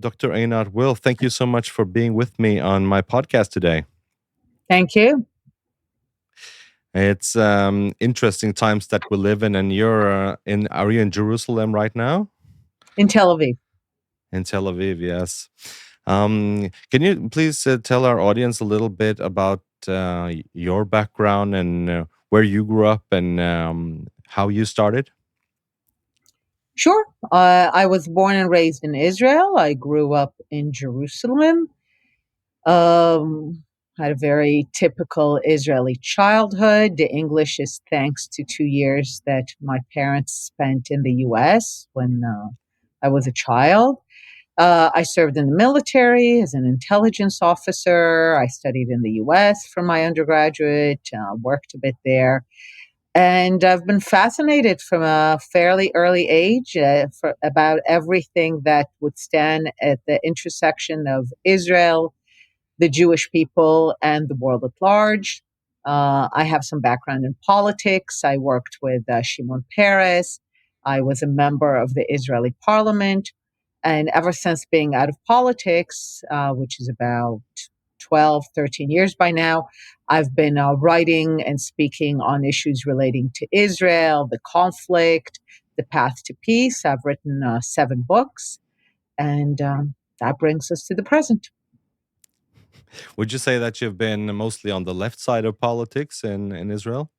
Dr. Einat Wilf, thank you so much for being with me on my podcast today. Thank you. It's interesting times that we live in, and are you in Jerusalem right now? In Tel Aviv. In Tel Aviv, yes. Can you please tell our audience a little bit about your background and where you grew up and how you started? Sure. I was born and raised in Israel. I grew up in Jerusalem. Had a very typical Israeli childhood. The English is thanks to 2 years that my parents spent in the US when I was a child. I served in the military as an intelligence officer. I studied in the US for my undergraduate, worked a bit there. And I've been fascinated from a fairly early age about everything that would stand at the intersection of Israel, the Jewish people, and the world at large. I have some background in politics. I worked with Shimon Peres. I was a member of the Israeli parliament. And ever since being out of politics, which is about 12, 13 years by now, I've been writing and speaking on issues relating to Israel, the conflict, the path to peace. I've written 7 books, and that brings us to the present. Would you say that you've been mostly on the left side of politics in Israel?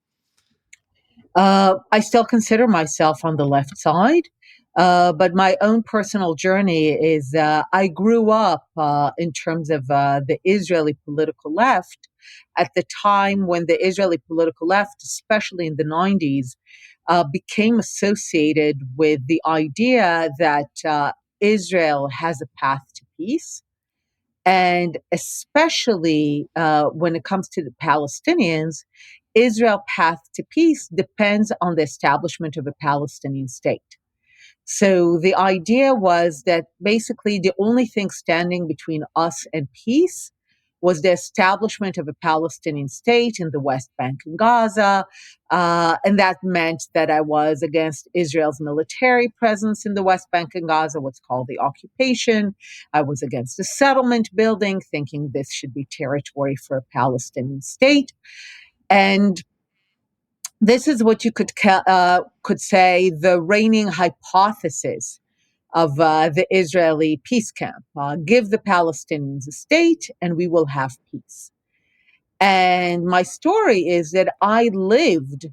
I still consider myself on the left side, but my own personal journey is I grew up in terms of the Israeli political left at the time when the Israeli political left, especially in the 90s, became associated with the idea that Israel has a path to peace. And especially when it comes to the Palestinians, Israel's path to peace depends on the establishment of a Palestinian state. So the idea was that basically the only thing standing between us and peace was the establishment of a Palestinian state in the West Bank and Gaza. And that meant that I was against Israel's military presence in the West Bank and Gaza, what's called the occupation. I was against the settlement building, thinking this should be territory for a Palestinian state. And this is what you could say the reigning hypothesis of the Israeli peace camp. Give the Palestinians a state and we will have peace. And my story is that I lived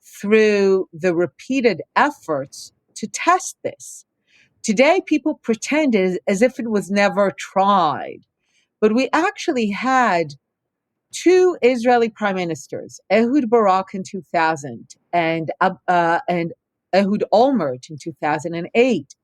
through the repeated efforts to test this. Today, people pretend as if it was never tried, but we actually had 2 Israeli prime ministers, Ehud Barak in 2000 and Ehud Olmert in 2008,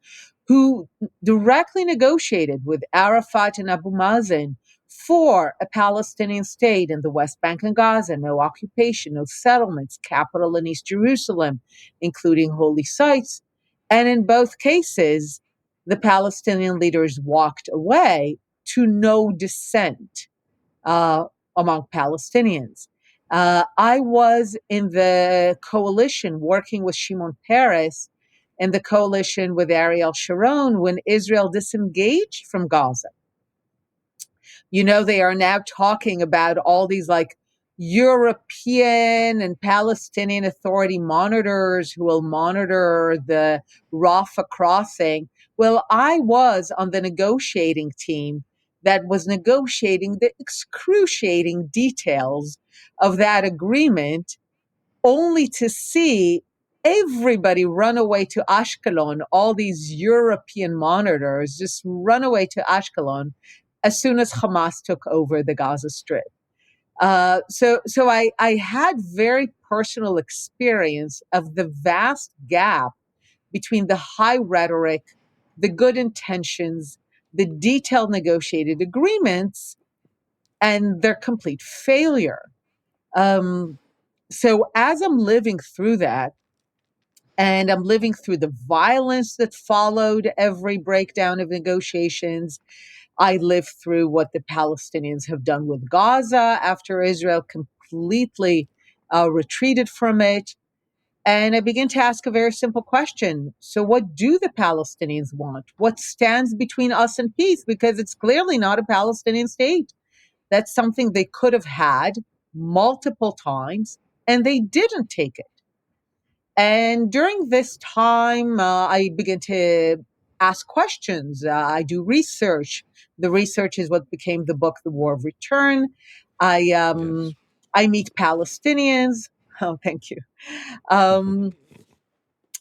who directly negotiated with Arafat and Abu Mazen for a Palestinian state in the West Bank and Gaza, no occupation, no settlements, capital in East Jerusalem, including holy sites. And in both cases, the Palestinian leaders walked away to no dissent uh, among Palestinians. I was in the coalition working with Shimon Peres and the coalition with Ariel Sharon when Israel disengaged from Gaza. You know, they are now talking about all these like European and Palestinian Authority monitors who will monitor the Rafah crossing. Well, I was on the negotiating team that was negotiating the excruciating details of that agreement, only to see everybody run away to Ashkelon, all these European monitors just run away to Ashkelon as soon as Hamas took over the Gaza Strip. So I had very personal experience of the vast gap between the high rhetoric, the good intentions, the detailed negotiated agreements, and their complete failure. Um, so as I'm living through that, and I'm living through the violence that followed every breakdown of negotiations, I lived through what the Palestinians have done with Gaza after Israel completely retreated from it. And I began to ask a very simple question. So, what do the Palestinians want? What stands between us and peace? Because it's clearly not a Palestinian state. That's something they could have had multiple times, and they didn't take it. And during this time, I began to ask questions. I do research. The research is what became the book, The War of Return. I Yes. um, I meet Palestinians. Oh, thank you. Um,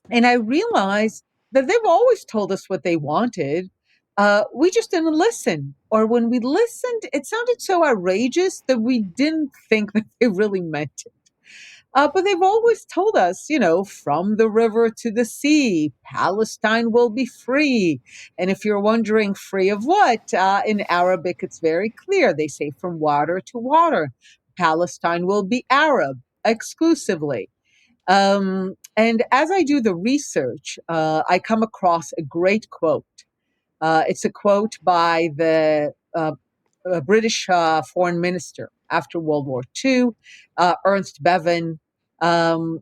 and I realized that they've always told us what they wanted. We just didn't listen. Or when we listened, it sounded so outrageous that we didn't think that they really meant it. But they've always told us, from the river to the sea, Palestine will be free. And if you're wondering, free of what? In Arabic, it's very clear. They say from water to water. Palestine will be Arab exclusively. And as I do the research, I come across a great quote. It's a quote by the British foreign minister after World War II, Ernst Bevin.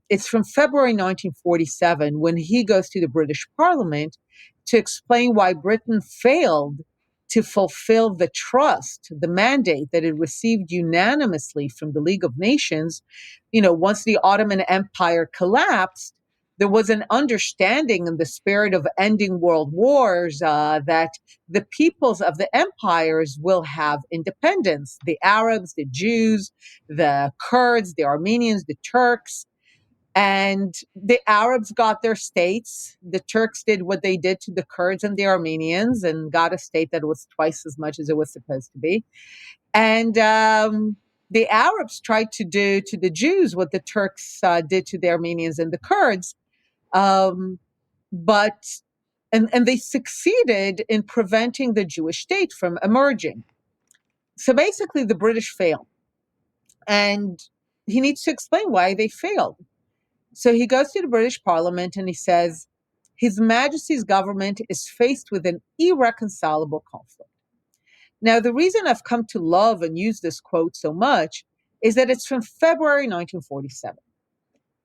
It's from February 1947 when he goes to the British Parliament to explain why Britain failed to fulfill the trust, the mandate that it received unanimously from the League of Nations. Once the Ottoman Empire collapsed, there was an understanding in the spirit of ending world wars that the peoples of the empires will have independence: the Arabs, the Jews, the Kurds, the Armenians, the Turks. And the Arabs got their states. The Turks did what they did to the Kurds and the Armenians and got a state that was twice as much as it was supposed to be. And the Arabs tried to do to the Jews what the Turks did to the Armenians and the Kurds. Um, but and they succeeded in preventing the Jewish state from emerging. So basically, the British failed, and he needs to explain why they failed. So he goes to the British Parliament and he says, His Majesty's government is faced with an irreconcilable conflict. Now, the reason I've come to love and use this quote so much is that it's from February 1947.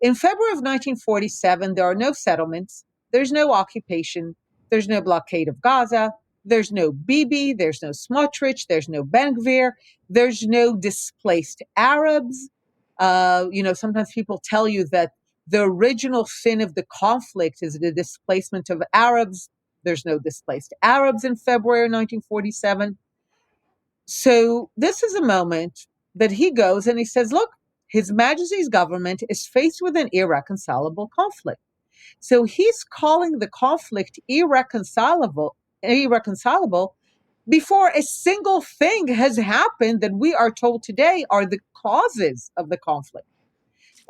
In February of 1947, there are no settlements, there's no occupation, there's no blockade of Gaza, there's no Bibi, there's no Smotrich, there's no Ben Gvir, there's no displaced Arabs. Sometimes people tell you that the original sin of the conflict is the displacement of Arabs. There's no displaced Arabs in February 1947. So this is a moment that he goes and he says, look, His Majesty's government is faced with an irreconcilable conflict. So he's calling the conflict irreconcilable before a single thing has happened that we are told today are the causes of the conflict.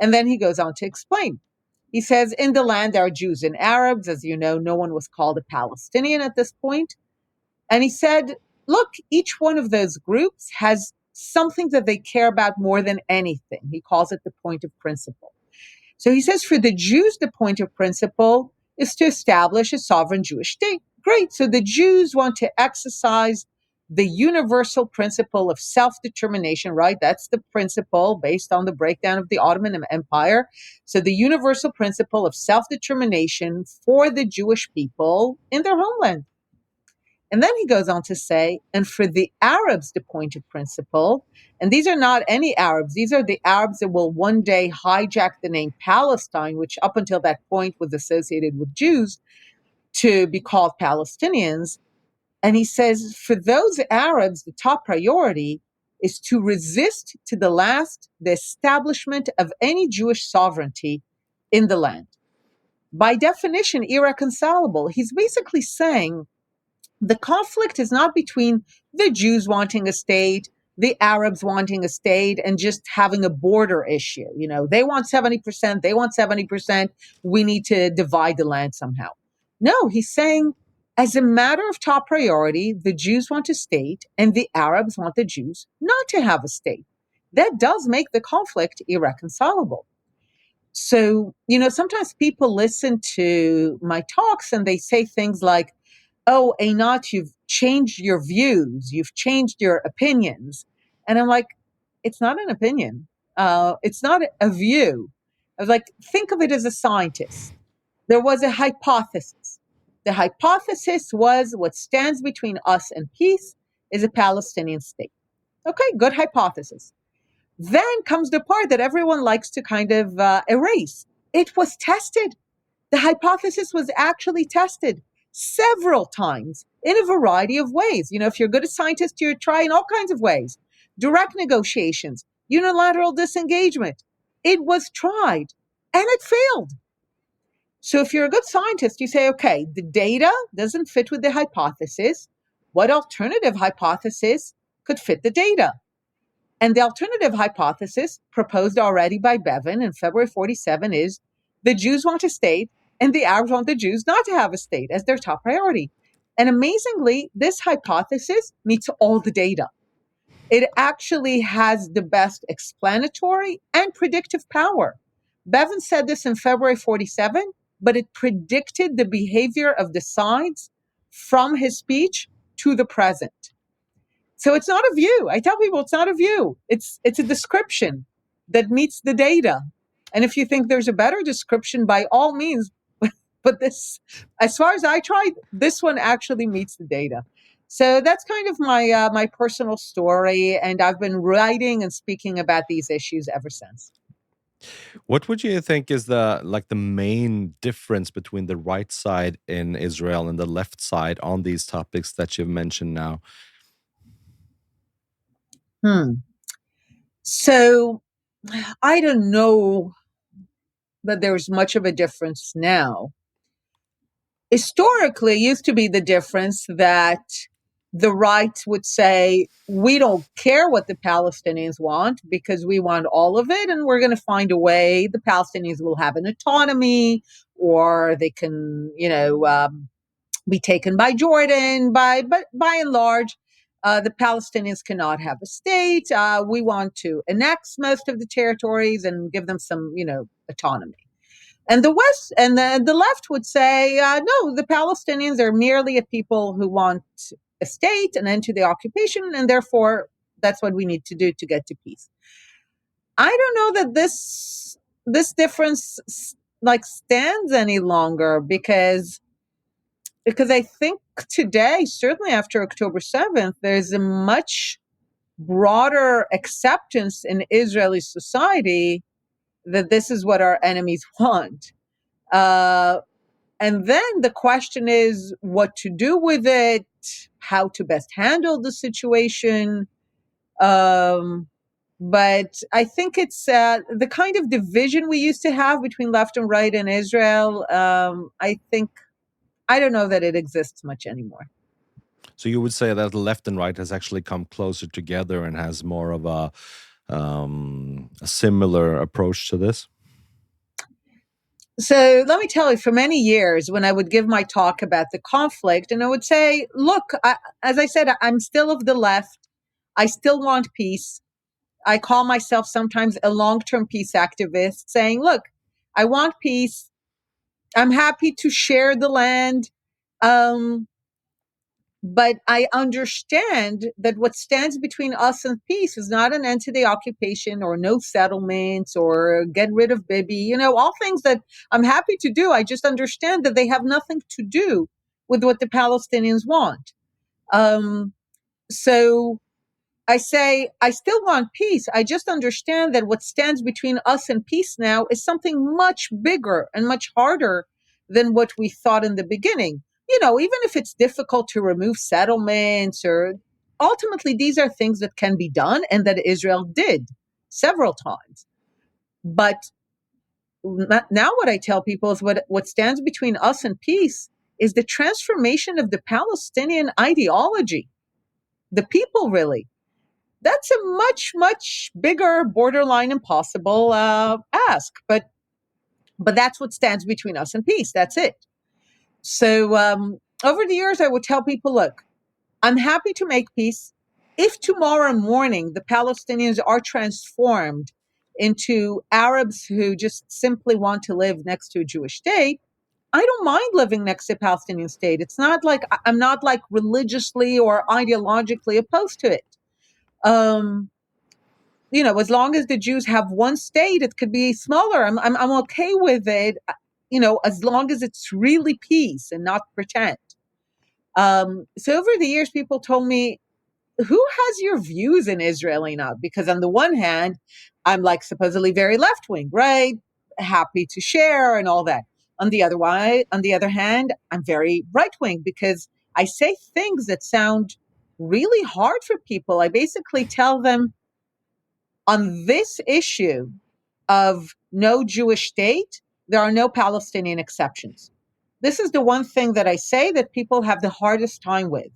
And then he goes on to explain. He says, in the land there are Jews and Arabs. As you know, no one was called a Palestinian at this point. And he said, look, each one of those groups has something that they care about more than anything. He calls it the point of principle. So he says, for the Jews, the point of principle is to establish a sovereign Jewish state. Great. So the Jews want to exercise the universal principle of self-determination, right? That's the principle based on the breakdown of the Ottoman Empire. So the universal principle of self-determination for the Jewish people in their homeland. And then he goes on to say, and for the Arabs, the point of principle, and these are not any Arabs, these are the Arabs that will one day hijack the name Palestine, which up until that point was associated with Jews, to be called Palestinians. And he says, for those Arabs, the top priority is to resist to the last the establishment of any Jewish sovereignty in the land. By definition, irreconcilable. He's basically saying, the conflict is not between the Jews wanting a state, the Arabs wanting a state, and just having a border issue. They want 70%, they want 70%. We need to divide the land somehow. No, he's saying, as a matter of top priority, the Jews want a state, and the Arabs want the Jews not to have a state. That does make the conflict irreconcilable. So, sometimes people listen to my talks and they say things like, oh, Einat, you've changed your views, you've changed your opinions. And I'm like, it's not an opinion. It's not a view. I was like, think of it as a scientist. There was a hypothesis. The hypothesis was what stands between us and peace is a Palestinian state. Okay, good hypothesis. Then comes the part that everyone likes to kind of erase. It was tested. The hypothesis was actually tested several times in a variety of ways. You know, if you're good at scientists, you're trying all kinds of ways. Direct negotiations, unilateral disengagement. It was tried and it failed. So if you're a good scientist, you say, okay, the data doesn't fit with the hypothesis. What alternative hypothesis could fit the data? And the alternative hypothesis proposed already by Bevin in February 47 is the Jews want a state and the Arabs want the Jews not to have a state as their top priority. And amazingly, this hypothesis meets all the data. It actually has the best explanatory and predictive power. Bevin said this in February 47, but it predicted the behavior of the sides from his speech to the present. So it's not a view. I tell people it's not a view. It's a description that meets the data. And if you think there's a better description, by all means, but this, as far as I tried, this one actually meets the data. So that's kind of my personal story, and I've been writing and speaking about these issues ever since. What would you think is the main difference between the right side in Israel and the left side on these topics that you've mentioned now? Hmm. So I don't know that there's much of a difference now. Historically, it used to be the difference that the right would say, we don't care what the Palestinians want because we want all of it, and we're going to find a way. The Palestinians will have an autonomy, or they can, be taken by Jordan. But by and large, the Palestinians cannot have a state. We want to annex most of the territories and give them some, autonomy. And the West and the left would say, no, the Palestinians are merely a people who want a state, an end to the occupation, and therefore that's what we need to do to get to peace. I don't know that this difference stands any longer because I think today, certainly after October 7th, there's a much broader acceptance in Israeli society that this is what our enemies want. Uh, and then the question is what to do with it, how to best handle the situation. Um, but I think it's the kind of division we used to have between left and right in Israel. I don't know that it exists much anymore. So you would say that the left and right has actually come closer together and has more of a similar approach to this? So let me tell you, for many years, when I would give my talk about the conflict, and I would say, look, as I said, I'm still of the left. I still want peace. I call myself sometimes a long term peace activist, saying, look, I want peace. I'm happy to share the land. Um, but I understand that what stands between us and peace is not an end to the occupation or no settlements or get rid of Bibi, all things that I'm happy to do. I just understand that they have nothing to do with what the Palestinians want. Um, so I say, I still want peace. I just understand that what stands between us and peace now is something much bigger and much harder than what we thought in the beginning. Even if it's difficult to remove settlements, or ultimately these are things that can be done and that Israel did several times. But now what I tell people is what stands between us and peace is the transformation of the Palestinian ideology, the people really. That's a much, much bigger, borderline impossible ask. But that's what stands between us and peace. That's it. So over the years, I would tell people, look, I'm happy to make peace. If tomorrow morning the Palestinians are transformed into Arabs who just simply want to live next to a Jewish state, I don't mind living next to a Palestinian state. It's not like I'm not religiously or ideologically opposed to it. Um, as long as the Jews have one state, it could be smaller. I'm okay with it, as long as it's really peace and not pretend. So over the years, people told me, who has your views in Israel now? Because on the one hand, I'm like supposedly very left wing, right? Happy to share and all that. On the other hand, I'm very right wing because I say things that sound really hard for people. I basically tell them, on this issue of no Jewish state, there are no Palestinian exceptions. This is the one thing that I say that people have the hardest time with,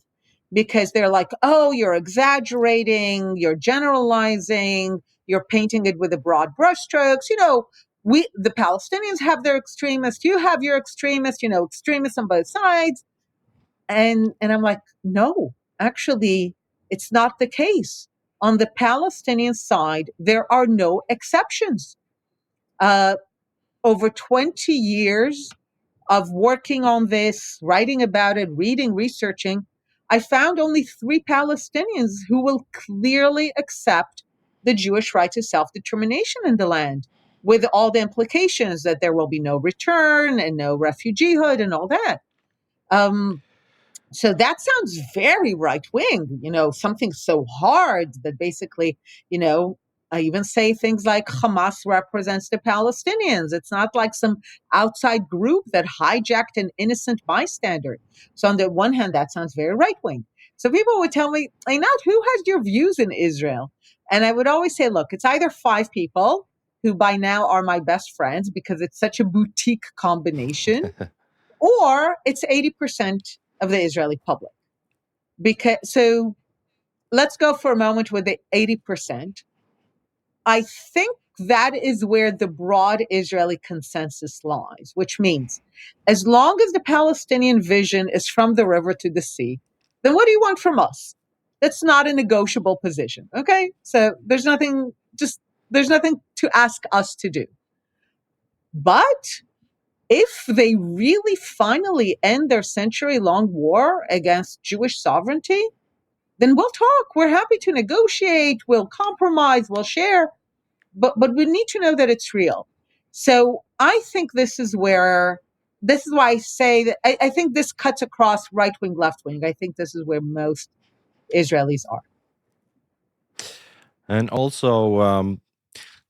because they're like, oh, you're exaggerating, you're generalizing, you're painting it with a broad brushstrokes. The Palestinians have their extremists, you have your extremists, extremists on both sides. And I'm like, no, actually, it's not the case. On the Palestinian side, there are no exceptions. Uh, Over 20 years of working on this, writing about it, reading, researching, I found only 3 Palestinians who will clearly accept the Jewish right to self determination in the land, with all the implications that there will be no return and no refugeehood and all that. Um, so that sounds very right wing, something so hard that basically, you know, I even say things like Hamas represents the Palestinians. It's not like some outside group that hijacked an innocent bystander. So on the one hand, that sounds very right wing. So people would tell me, Einat, who has your views in Israel? And I would always say, look, it's either 5 people who by now are my best friends because it's such a boutique combination, or it's 80% of the Israeli public. So let's go for a moment with the 80%. I think that is where the broad Israeli consensus lies, which means as long as the Palestinian vision is from the river to the sea, then what do you want from us? That's not a negotiable position. Okay. So there's nothing to ask us to do. But if they really finally end their century long war against Jewish sovereignty, then we'll talk. We're happy to negotiate. We'll compromise. We'll share. But we need to know that it's real. So I think this is why I say that I think this cuts across right wing, left wing. I think this is where most Israelis are. And also,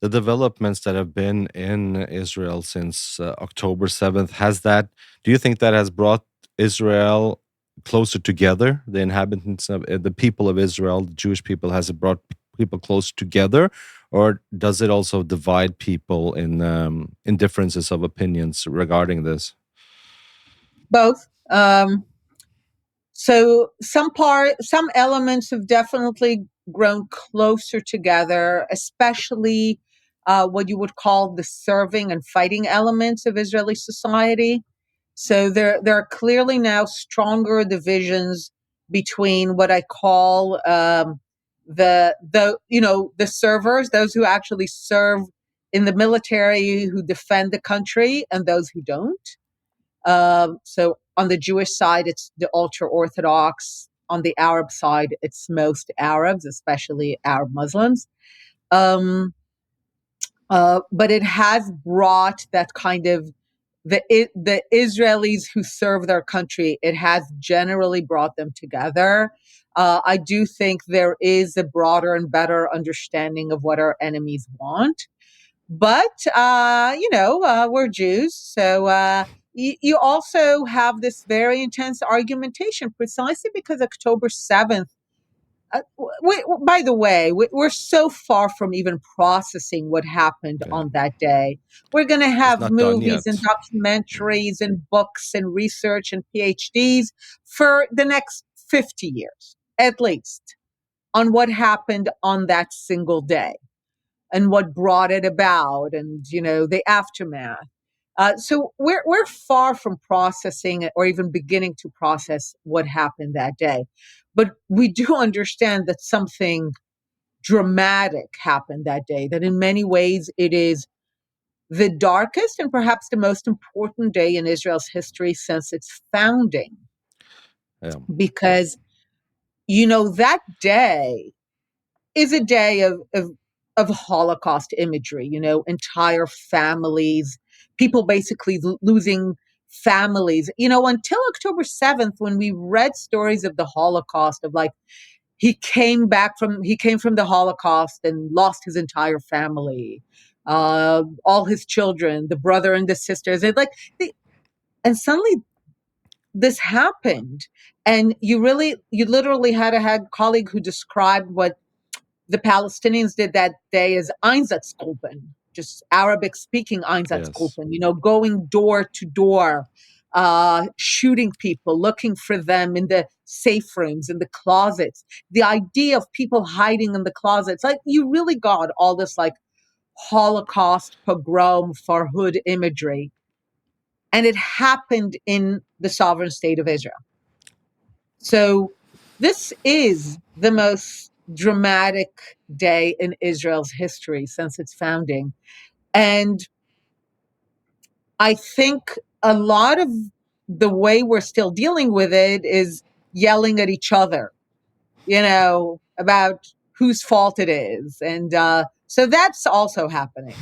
the developments that have been in Israel since October 7th, do you think that has brought Israel closer together? The inhabitants of the people of Israel, the Jewish people, has it brought people closer together? Or does it also divide people in differences of opinions regarding this? Both. So some elements have definitely grown closer together, especially what you would call the serving and fighting elements of Israeli society. So there are clearly now stronger divisions between what I call the servers, those who actually serve in the military, who defend the country, and those who don't. So on the Jewish side, it's the ultra Orthodox. On the Arab side, it's most Arabs, especially Arab Muslims. Um, but it has brought that kind of the Israelis who serve their country. It has generally brought them together. I do think there is a broader and better understanding of what our enemies want. But we're Jews, so you also have this very intense argumentation, precisely because October 7th. By the way, we're so far from even processing what happened Yeah, on that day. We're going to it's have not done movies and yet. Mhm. documentaries and books and research and PhDs for the next 50 years, at least, on what happened on that single day and what brought it about, and the aftermath. So we're far from processing or even beginning to process what happened that day, but we do understand that something dramatic happened that day. That in many ways it is the darkest and perhaps the most important day in Israel's history since its founding, Yeah. because that day is a day of of Holocaust imagery, entire families, people basically losing families, until October 7th, when we read stories of the Holocaust, of like, he came from the Holocaust and lost his entire family, all his children, the brother and the sisters, and suddenly this happened. And you literally had a colleague who described what the Palestinians did that day as Einsatzgruppen, just Arabic speaking Yes. Einsatzgruppen, going door to door, shooting people, looking for them in the safe rooms, in the closets. The idea of people hiding in the closets, like you really got all this like Holocaust, pogrom, Farhud imagery. And it happened in the sovereign state of Israel. So this is the most dramatic day in Israel's history since its founding. And I think a lot of the way we're still dealing with it is yelling at each other, about whose fault it is. And so that's also happening.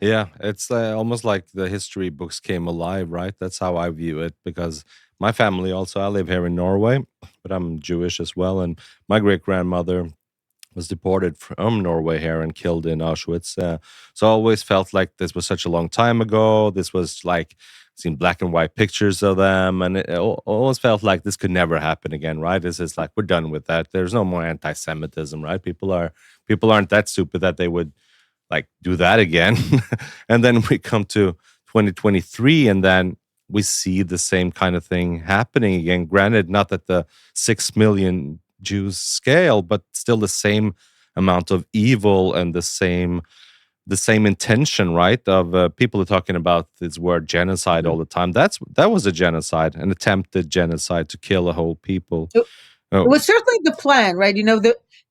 Yeah, it's almost like the history books came alive, right? That's how I view it because my family also, I live here in Norway, but I'm Jewish as well. And my great grandmother was deported from Norway here and killed in Auschwitz. So I always felt like this was such a long time ago. This was like seen black and white pictures of them, and it always felt like this could never happen again. Right? This is like we're done with that. There's no more anti-Semitism. Right? People aren't that stupid that they would like do that again. And then we come to 2023, and then we see the same kind of thing happening again. Granted, not at the 6 million Jews scale, but still the same amount of evil and the same intention, right? Of people are talking about this word genocide all Mhm. the time. That was a genocide, an attempted genocide to kill a whole people. It Oh, was certainly the plan, right?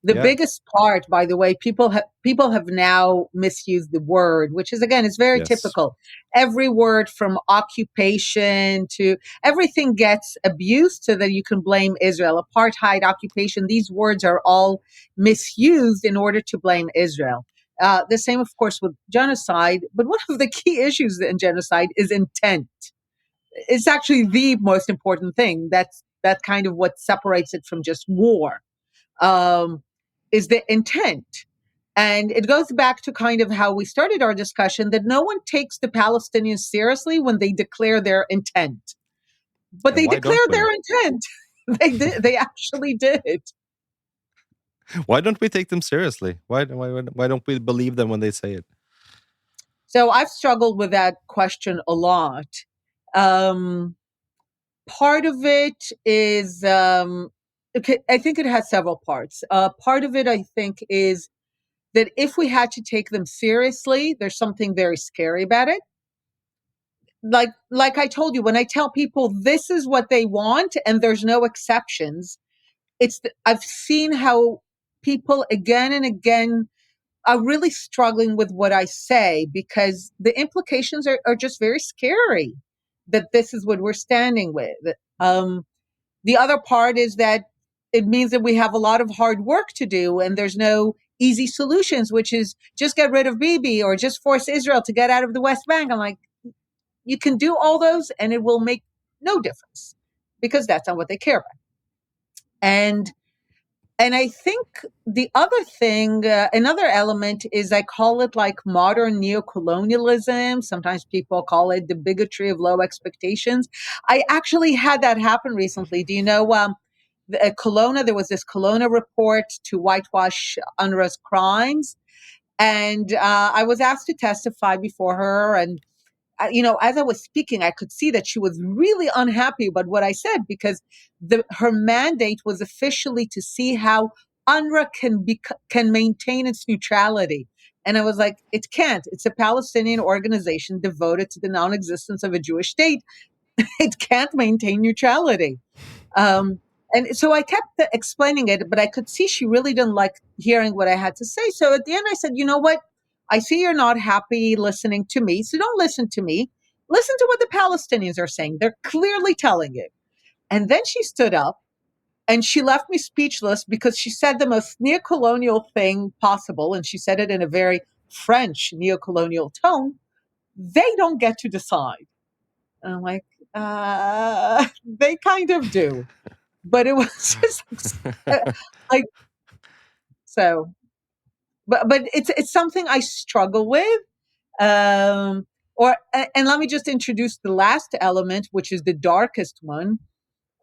The yeah, biggest part, by the way, people have now misused the word, which is again, it's very yes. typical. Every word from occupation to everything gets abused so that you can blame Israel. Apartheid, occupation, these words are all misused in order to blame Israel. The same, of course, with genocide. But one of the key issues in genocide is intent. It's actually the most important thing. That's kind of what separates it from just war. Um, is the intent. And it goes back to kind of how we started our discussion, that no one takes the Palestinians seriously when they declare their intent. But And they why don't declared we? their intent. They did. They actually did. Why don't we take them seriously? Why don't we believe them when they say it? So I've struggled with that question a lot. Um, Part of it is, okay, I think it has several parts. Part of it, I think, is that if we had to take them seriously, there's something very scary about it. Like I told you, when I tell people this is what they want and there's no exceptions, I've seen how people again and again are really struggling with what I say, because the implications are just very scary, that this is what we're standing with. Um, the other part is that it means that we have a lot of hard work to do and there's no easy solutions, which is just get rid of Bibi or just force Israel to get out of the West Bank. I'm like, you can do all those and it will make no difference, because that's not what they care about. And I think the other thing, another element is, I call it like modern neocolonialism. Sometimes people call it the bigotry of low expectations. I actually had that happen recently. Do you know, Kelowna, there was this Kelowna report to whitewash UNRWA's crimes. And I was asked to testify before her. And as I was speaking, I could see that she was really unhappy about what I said, because her mandate was officially to see how UNRWA can maintain its neutrality. And I was like, it can't. It's a Palestinian organization devoted to the non-existence of a Jewish state. It can't maintain neutrality. Um, and so I kept explaining it, but I could see she really didn't like hearing what I had to say. So at the end, I said, you know what? I see you're not happy listening to me. So don't listen to me. Listen to what the Palestinians are saying. They're clearly telling you. And then she stood up And she left me speechless because she said the most neocolonial thing possible. And she said it in a very French neocolonial tone. They don't get to decide. And I'm like, they kind of do. But it was just like, so, but it's something I struggle with. And let me just introduce the last element, which is the darkest one.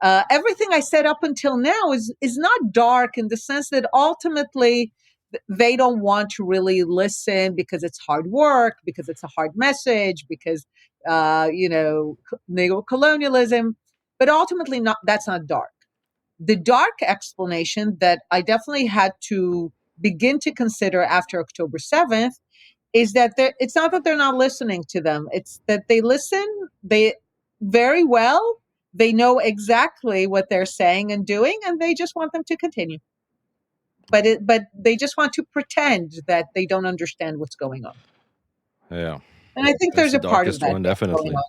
Everything I said up until now is not dark in the sense that ultimately they don't want to really listen because it's hard work, because it's a hard message, because neo-colonialism. But ultimately, not that's not dark. The dark explanation that I definitely had to begin to consider after October 7th is that it's not that they're not listening to them. It's that they listen they very well. They know exactly what they're saying and doing, and they just want them to continue. But they just want to pretend that they don't understand what's going on. Yeah, And I think that's there's the a part of darkest that one, going definitely. on.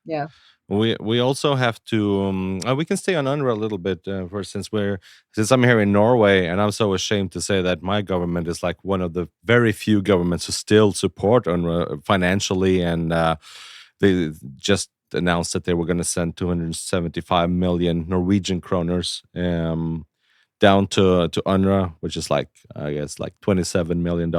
Yeah. We also have to we can stay on UNRWA a little bit for since I'm here in Norway, and I'm so ashamed to say that my government is like one of the very few governments who still support UNRWA financially, and they just announced that they were going to send 275 million Norwegian kroners down to UNRWA, which is like I guess like $27 million.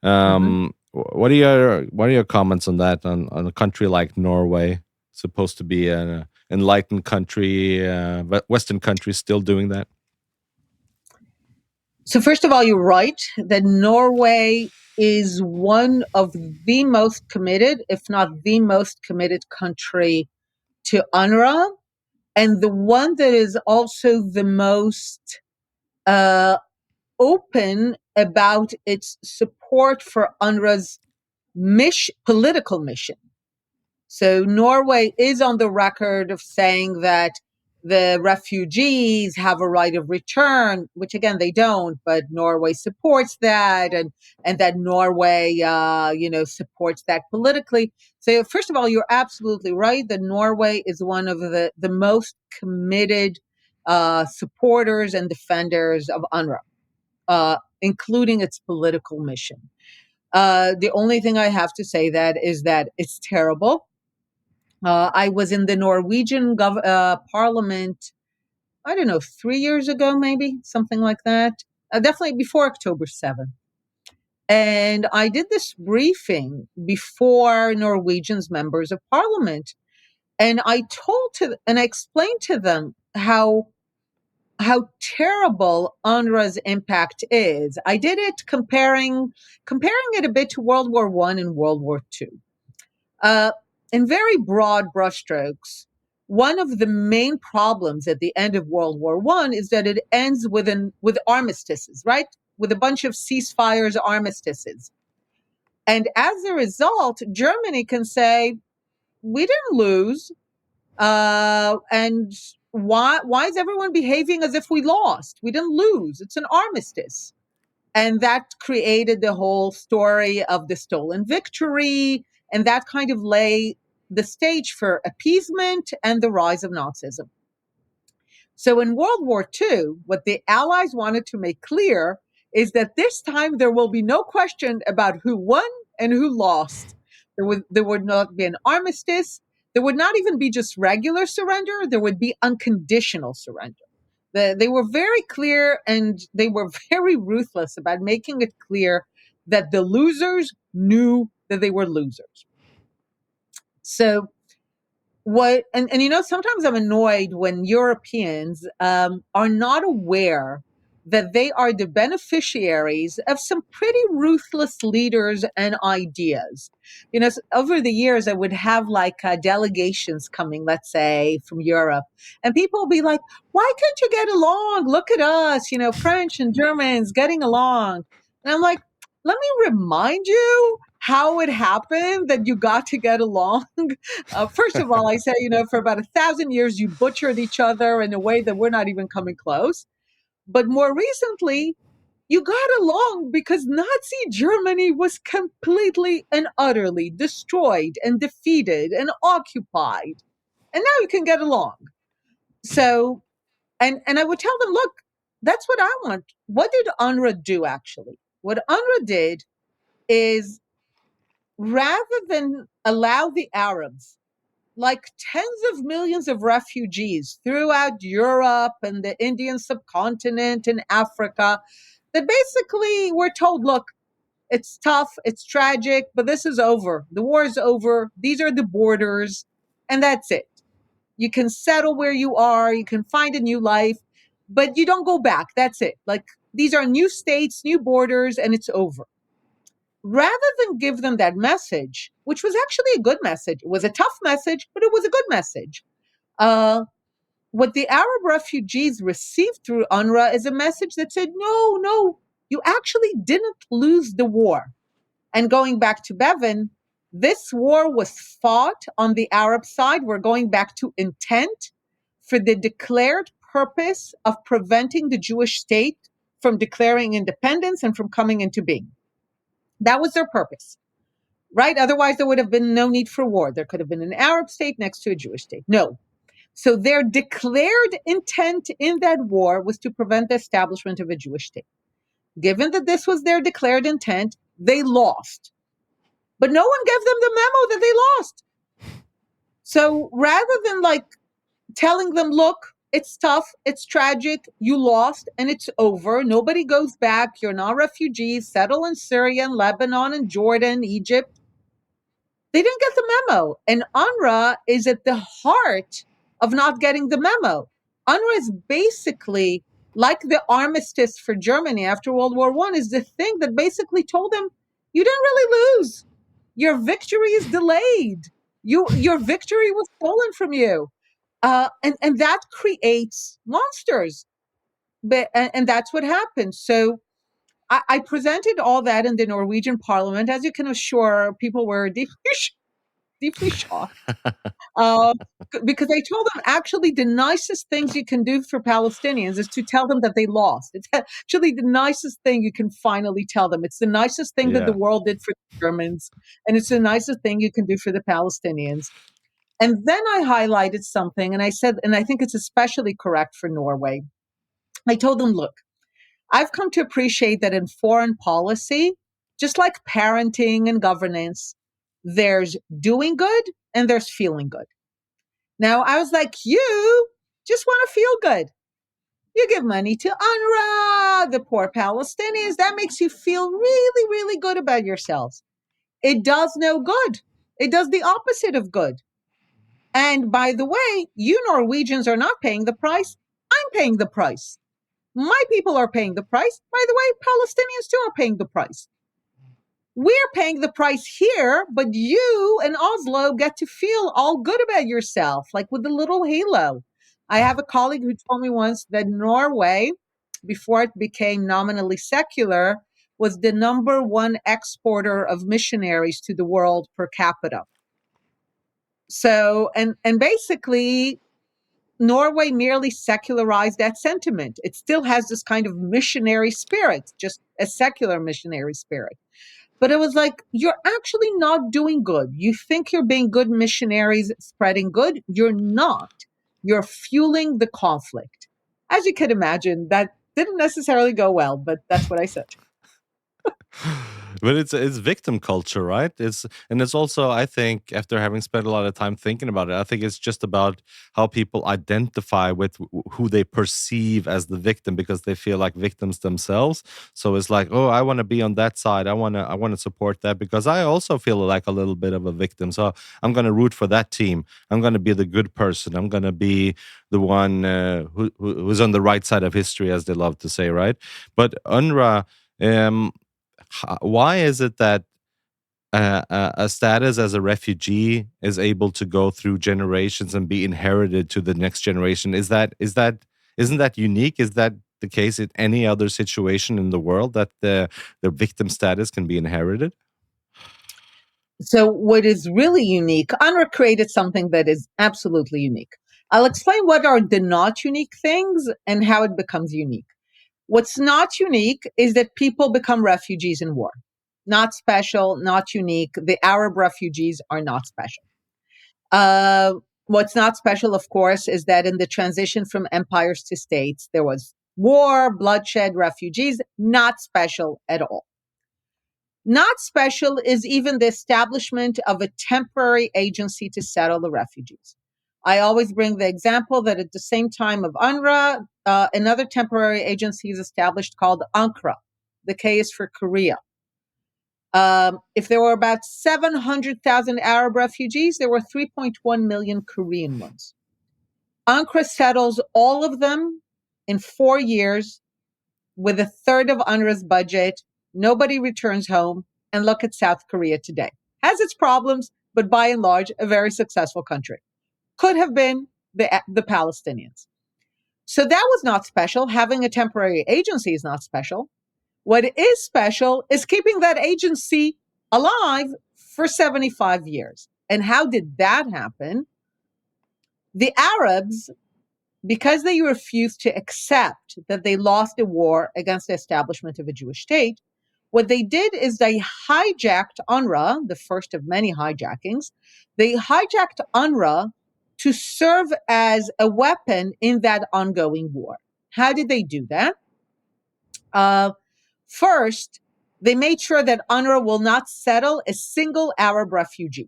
Hmm. What are your comments on that on a country like Norway, supposed to be an enlightened country, but Western countries still doing that? So first of all, you're right that Norway is one of the most committed, if not the most committed country to UNRWA, and the one that is also the most uh, open about its support for UNRWA's political mission. So Norway is on the record of saying that the refugees have a right of return, which again they don't, but Norway supports that, and that Norway, supports that politically. So first of all, you're absolutely right that Norway is one of the most committed supporters and defenders of UNRWA, including its political mission. The only thing I have to say that is that it's terrible. I was in the Norwegian parliament, I don't know, 3 years ago, maybe something like that. Definitely before October 7th. And I did this briefing before Norwegian's members of parliament. And I explained to them how terrible UNRWA's impact is. I did it comparing it a bit to World War One and World War Two. Uh, in very broad brushstrokes, one of the main problems at the end of World War One is that it ends with armistices, right? With a bunch of ceasefires, armistices. And as a result, Germany can say, we didn't lose. And why is everyone behaving as if we lost? We didn't lose. It's an armistice. And that created the whole story of the stolen victory, and that kind of lay the stage for appeasement and the rise of Nazism. So in World War II, what the Allies wanted to make clear is that this time there will be no question about who won and who lost. There would not be an armistice. There would not even be just regular surrender. There would be unconditional surrender. They were very clear and they were very ruthless about making it clear that the losers knew that they were losers. So sometimes I'm annoyed when Europeans are not aware that they are the beneficiaries of some pretty ruthless leaders and ideas. Over the years I would have like delegations coming, let's say from Europe, and people will be like, why can't you get along? Look at us, French and Germans getting along. And I'm like, let me remind you how it happened that you got to get along. First of all, I say, for about 1,000 years, you butchered each other in a way that we're not even coming close. But more recently, you got along because Nazi Germany was completely and utterly destroyed and defeated and occupied. And now you can get along. So And I would tell them, look, that's what I want. What did UNRWA do actually? What UNRWA did is, rather than allow the Arabs, like tens of millions of refugees throughout Europe and the Indian subcontinent and Africa, that basically were told, look, it's tough, it's tragic, but this is over. The war is over. These are the borders, and that's it. You can settle where you are, you can find a new life, but you don't go back. That's it. Like, these are new states, new borders, and it's over. Rather than give them that message, which was actually a good message, it was a tough message, but it was a good message. Uh, what the Arab refugees received through UNRWA is a message that said, no, no, you actually didn't lose the war. And going back to Bevan, this war was fought on the Arab side. We're going back to intent for the declared purpose of preventing the Jewish state from declaring independence and from coming into being. That was their purpose, right? Otherwise, there would have been no need for war. There could have been an Arab state next to a Jewish state. No. So their declared intent in that war was to prevent the establishment of a Jewish state. Given that this was their declared intent, they lost. But no one gave them the memo that they lost. So rather than like telling them, look, it's tough, it's tragic, you lost, and it's over. Nobody goes back. You're not refugees. Settle in Syria and Lebanon and Jordan, Egypt. They didn't get the memo. And UNRWA is at the heart of not getting the memo. UNRWA is basically like the armistice for Germany after World War I, is the thing that basically told them, you didn't really lose. Your victory is delayed. Your victory was stolen from you. And that creates monsters. And that's what happened. So I presented all that in the Norwegian parliament. As you can assure, people were deeply shocked. Uh, because I told them, actually, the nicest things you can do for Palestinians is to tell them that they lost. It's actually the nicest thing you can finally tell them. It's the nicest thing that the Yeah. world did for the Germans, and it's the nicest thing you can do for the Palestinians. And then I highlighted something, and I said, and I think it's especially correct for Norway. I told them, look, I've come to appreciate that in foreign policy, just like parenting and governance, there's doing good and there's feeling good. Now, I was like, you just want to feel good. You give money to UNRWA, the poor Palestinians. That makes you feel really, really good about yourselves. It does no good. It does the opposite of good. And by the way, you Norwegians are not paying the price. I'm paying the price. My people are paying the price. By the way, Palestinians too are paying the price. We're paying the price here, but you in Oslo get to feel all good about yourself, like with a little halo. I have a colleague who told me once that Norway, before it became nominally secular, was the number one exporter of missionaries to the world per capita. So, and basically, Norway merely secularized that sentiment. It still has this kind of missionary spirit, just a secular missionary spirit. But it was like, you're actually not doing good. You think you're being good missionaries spreading good. You're not. You're fueling the conflict. As you can imagine, that didn't necessarily go well, but that's what I said. But it's victim culture, right? It's also, I think, after having spent a lot of time thinking about it, I think it's just about how people identify with who they perceive as the victim, because they feel like victims themselves. So it's like, oh, I want to be on that side. I want to support that because I also feel like a little bit of a victim. So I'm going to root for that team. I'm going to be the good person. I'm going to be the one who's on the right side of history, as they love to say, right? But UNRWA. Why is it that a status as a refugee is able to go through generations and be inherited to the next generation? Isn't that unique? Is that the case in any other situation in the world that the victim status can be inherited? So, what is really unique, UNRWA created something that is absolutely unique. I'll explain what are the not unique things and how it becomes unique. What's not unique is that people become refugees in war. Not special, not unique. The Arab refugees are not special. What's not special, of course, is that in the transition from empires to states, there was war, bloodshed, refugees. Not special at all. Not special is even the establishment of a temporary agency to settle the refugees. I always bring the example that at the same time of UNRWA, another temporary agency is established called UNRWA. The K is for Korea. If there were about 700,000 Arab refugees, there were 3.1 million Korean ones. UNRWA settles all of them in 4 years with a third of UNRWA's budget. Nobody returns home. And look at South Korea today. Has its problems, but by and large, a very successful country. Could have been the Palestinians. So that was not special. Having a temporary agency is not special. What is special is keeping that agency alive for 75 years. And how did that happen? The Arabs, because they refused to accept that they lost a war against the establishment of a Jewish state, what they did is they hijacked UNRWA, the first of many hijackings. They hijacked UNRWA to serve as a weapon in that ongoing war. How did they do that? First, they made sure that UNRWA will not settle a single Arab refugee.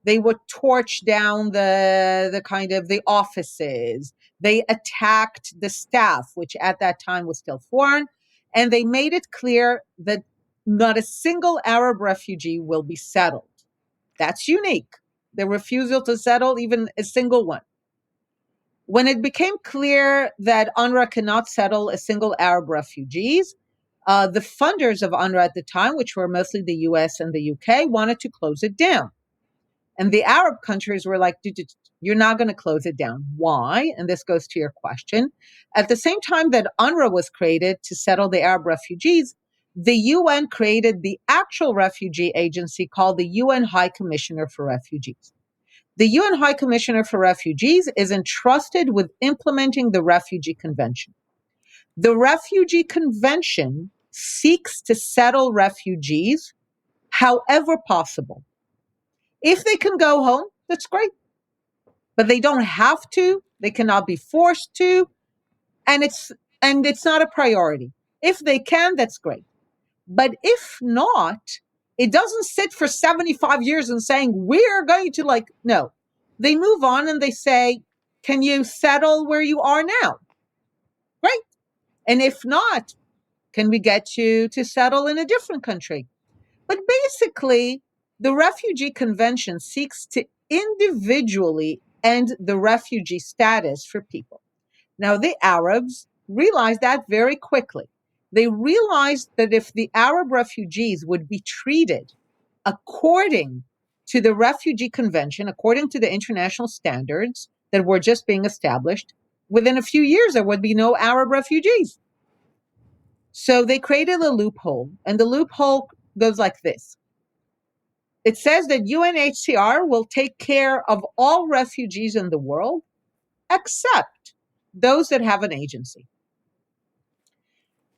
They would torch down the offices. They attacked the staff, which at that time was still foreign. And they made it clear that not a single Arab refugee will be settled. That's unique. The refusal to settle even a single one. When it became clear that UNRWA cannot settle a single Arab refugees, the funders of UNRWA at the time, which were mostly the US and the UK, wanted to close it down. And the Arab countries were like, you're not going to close it down. Why? And this goes to your question. At the same time that UNRWA was created to settle the Arab refugees, the UN created the actual refugee agency called the UN High Commissioner for Refugees. The UN High Commissioner for Refugees is entrusted with implementing the Refugee Convention. The Refugee Convention seeks to settle refugees however possible. If they can go home, that's great. But they don't have to. They cannot be forced to. And it's not a priority. If they can, that's great. But if not, it doesn't sit for 75 years and saying, we're going to no. They move on and they say, can you settle where you are now? Great. And if not, can we get you to settle in a different country? But basically, the Refugee Convention seeks to individually end the refugee status for people. Now, the Arabs realized that very quickly. They realized that if the Arab refugees would be treated according to the Refugee Convention, according to the international standards that were just being established, within a few years, there would be no Arab refugees. So they created a loophole, and the loophole goes like this. It says that UNHCR will take care of all refugees in the world except those that have an agency.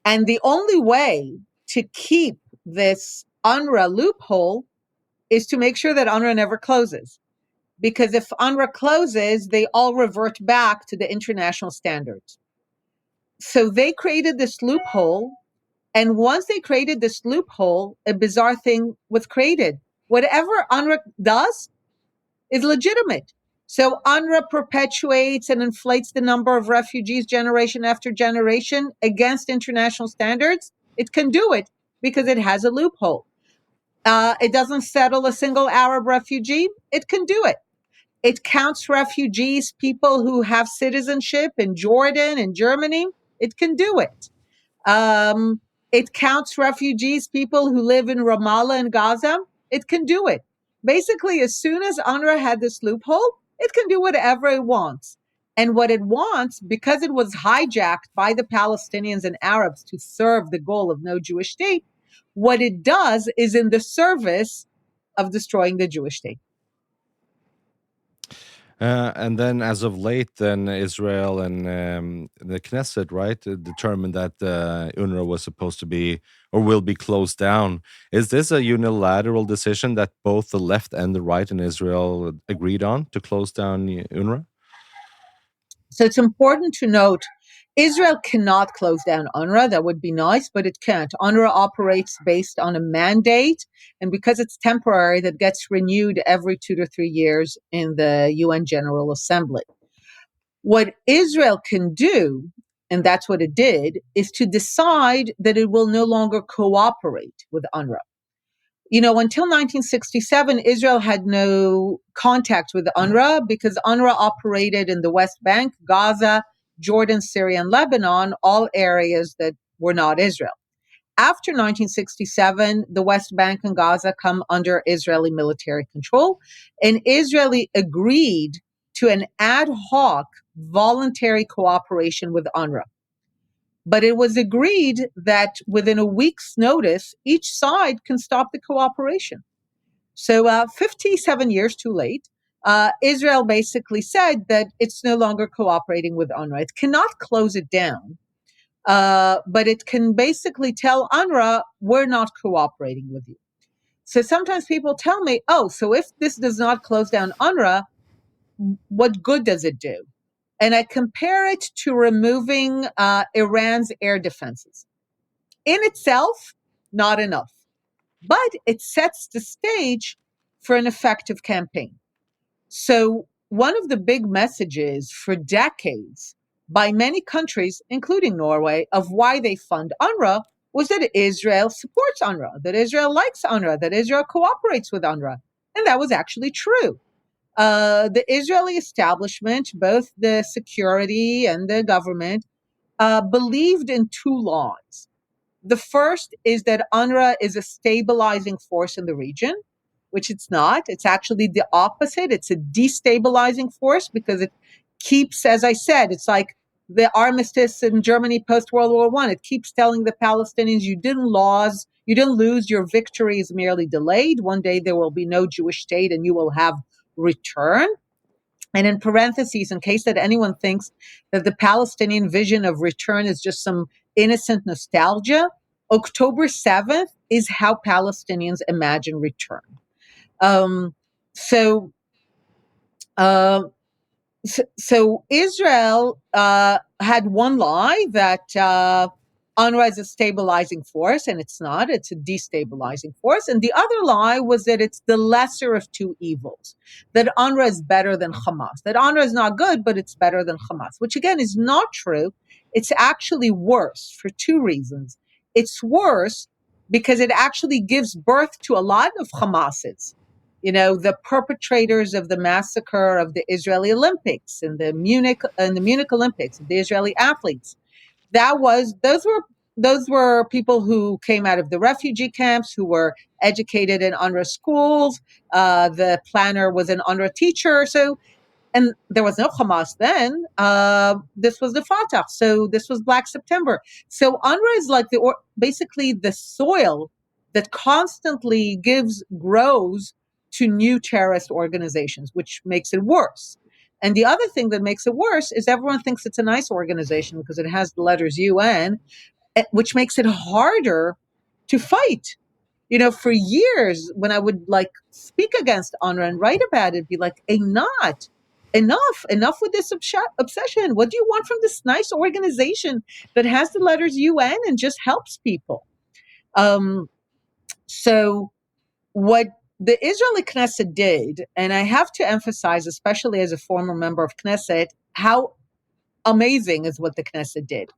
And the only way to keep this UNRWA loophole is to make sure that UNRWA never closes. Because if UNRWA closes, they all revert back to the international standards. So they created this loophole. And once they created this loophole, a bizarre thing was created. Whatever UNRWA does is legitimate. So UNRWA perpetuates and inflates the number of refugees generation after generation against international standards. It can do it because it has a loophole. It doesn't settle a single Arab refugee. It can do it. It counts refugees, people who have citizenship in Jordan and Germany. It can do it. It counts refugees, people who live in Ramallah and Gaza. It can do it. Basically, as soon as UNRWA had this loophole, it can do whatever it wants. And what it wants, because it was hijacked by the Palestinians and Arabs to serve the goal of no Jewish state, what it does is in the service of destroying the Jewish state. And then, as of late, then Israel and the Knesset, right, determined that UNRWA was supposed to be or will be closed down. Is this a unilateral decision that both the left and the right in Israel agreed on to close down UNRWA? So it's important to note Israel cannot close down UNRWA. That would be nice, but it can't. UNRWA operates based on a mandate, and because it's temporary, that gets renewed every 2 to 3 years in the UN General Assembly. What Israel can do, and that's what it did, is to decide that it will no longer cooperate with UNRWA. Until 1967, Israel had no contact with UNRWA because UNRWA operated in the West Bank, Gaza, Jordan, Syria, and Lebanon, all areas that were not Israel. After 1967, the West Bank and Gaza come under Israeli military control, and Israeli agreed to an ad hoc voluntary cooperation with UNRWA. But it was agreed that within a week's notice, each side can stop the cooperation. So 57 years too late, Israel basically said that it's no longer cooperating with UNRWA. It cannot close it down, but it can basically tell UNRWA, we're not cooperating with you. So sometimes people tell me, oh, so if this does not close down UNRWA, what good does it do? And I compare it to removing Iran's air defenses. In itself, not enough, but it sets the stage for an effective campaign. So, one of the big messages for decades by many countries, including Norway, of why they fund UNRWA was that Israel supports UNRWA, that Israel likes UNRWA, that Israel cooperates with UNRWA. And that was actually true. The Israeli establishment, both the security and the government, believed in two laws. The first is that UNRWA is a stabilizing force in the region, which it's not. It's actually the opposite. It's a destabilizing force because it keeps, as I said, it's like the armistice in Germany post World War I. It keeps telling the Palestinians, you didn't lose, your victory is merely delayed. One day there will be no Jewish state and you will have return. And in parentheses, in case that anyone thinks that the Palestinian vision of return is just some innocent nostalgia, October 7th is how Palestinians imagine return. Um, so, uh, so Israel had one lie that UNRWA is a stabilizing force, and it's not. It's a destabilizing force. And the other lie was that it's the lesser of two evils, that UNRWA is better than Hamas, that UNRWA is not good, but it's better than Hamas, which again is not true. It's actually worse for two reasons. It's worse because it actually gives birth to a lot of Hamases, the perpetrators of the massacre of the Israeli Olympics and the Munich Olympics, the Israeli athletes. Those were people who came out of the refugee camps, who were educated in UNRWA schools. The planner was an UNRWA teacher. So, and there was no Hamas then. This was the Fatah. So this was Black September. So UNRWA is like basically the soil that constantly grows to new terrorist organizations, which makes it worse. And the other thing that makes it worse is everyone thinks it's a nice organization because it has the letters UN, which makes it harder to fight. For years, when I would speak against UNRWA and write about it, be like, enough with this obsession. What do you want from this nice organization that has the letters UN and just helps people? So what the Israeli Knesset did, and I have to emphasize, especially as a former member of Knesset, how amazing is what the Knesset did.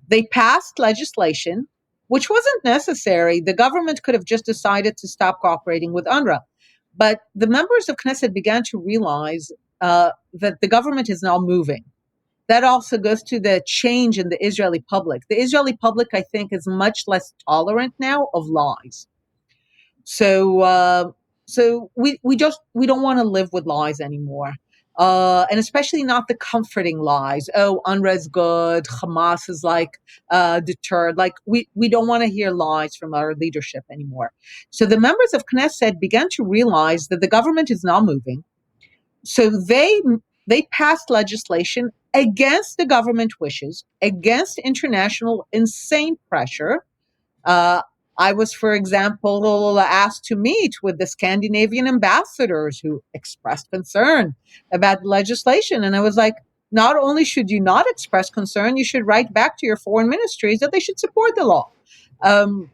They passed legislation, which wasn't necessary. The government could have just decided to stop cooperating with UNRWA. But the members of Knesset began to realize that the government is now moving. That also goes to the change in the Israeli public. The Israeli public, I think, is much less tolerant now of lies. So we don't want to live with lies anymore, and especially not the comforting lies. Oh, UNRWA is good. Hamas is deterred. We don't want to hear lies from our leadership anymore. So the members of Knesset began to realize that the government is now moving. So they passed legislation against the government wishes, against international insane pressure. Uh, I was, for example, asked to meet with the Scandinavian ambassadors who expressed concern about the legislation. And I was like, not only should you not express concern, you should write back to your foreign ministries that they should support the law. Um,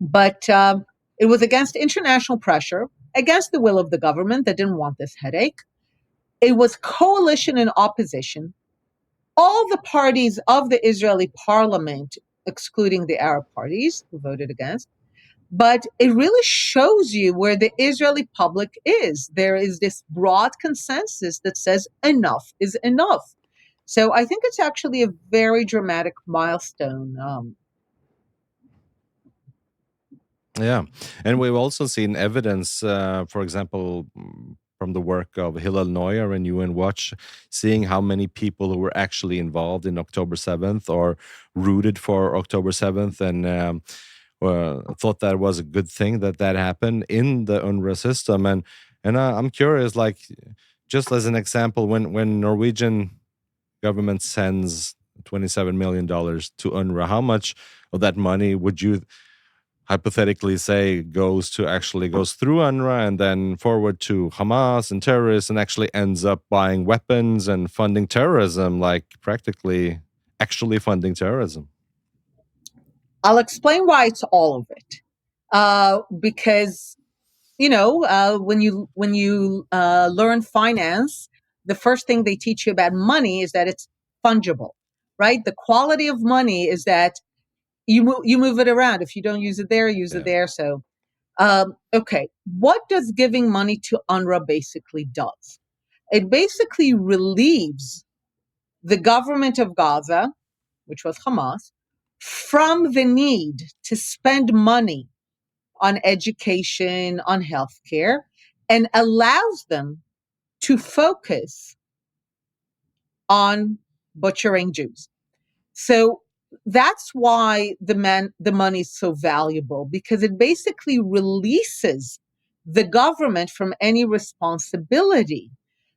but it was against international pressure, against the will of the government that didn't want this headache. It was coalition and opposition. All the parties of the Israeli parliament, excluding the Arab parties who voted against, but it really shows you where the Israeli public is. There is this broad consensus that says enough is enough. So I think it's actually a very dramatic milestone. Yeah, and we've also seen evidence, for example, from the work of Hillel Neuer and UN Watch, seeing how many people who were actually involved in October 7th or rooted for October 7th and thought that was a good thing that that happened in the UNRWA system. And I'm curious, like, just as an example, when Norwegian government sends $27 million to UNRWA, how much of that money would you hypothetically say goes through UNRWA and then forward to Hamas and terrorists and actually ends up buying weapons and funding terrorism, like practically actually funding terrorism? I'll explain why it's all of it. Because when you learn finance, the first thing they teach you about money is that it's fungible, right? The quality of money is that you move it around. If you don't use it there, use it Yeah. there. So, okay, what does giving money to UNRWA basically does? It basically relieves the government of Gaza, which was Hamas, from the need to spend money on education, on healthcare, and allows them to focus on butchering Jews. So that's why the money is so valuable, because it basically releases the government from any responsibility.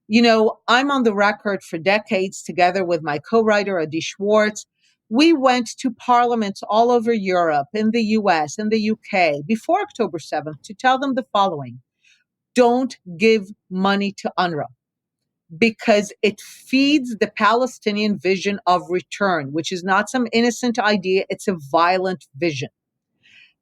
I'm on the record for decades, together with my co-writer Adi Schwartz. We went to parliaments all over Europe, in the US, in the UK, before October 7th to tell them the following: don't give money to UNRWA, because it feeds the Palestinian vision of return, which is not some innocent idea, it's a violent vision.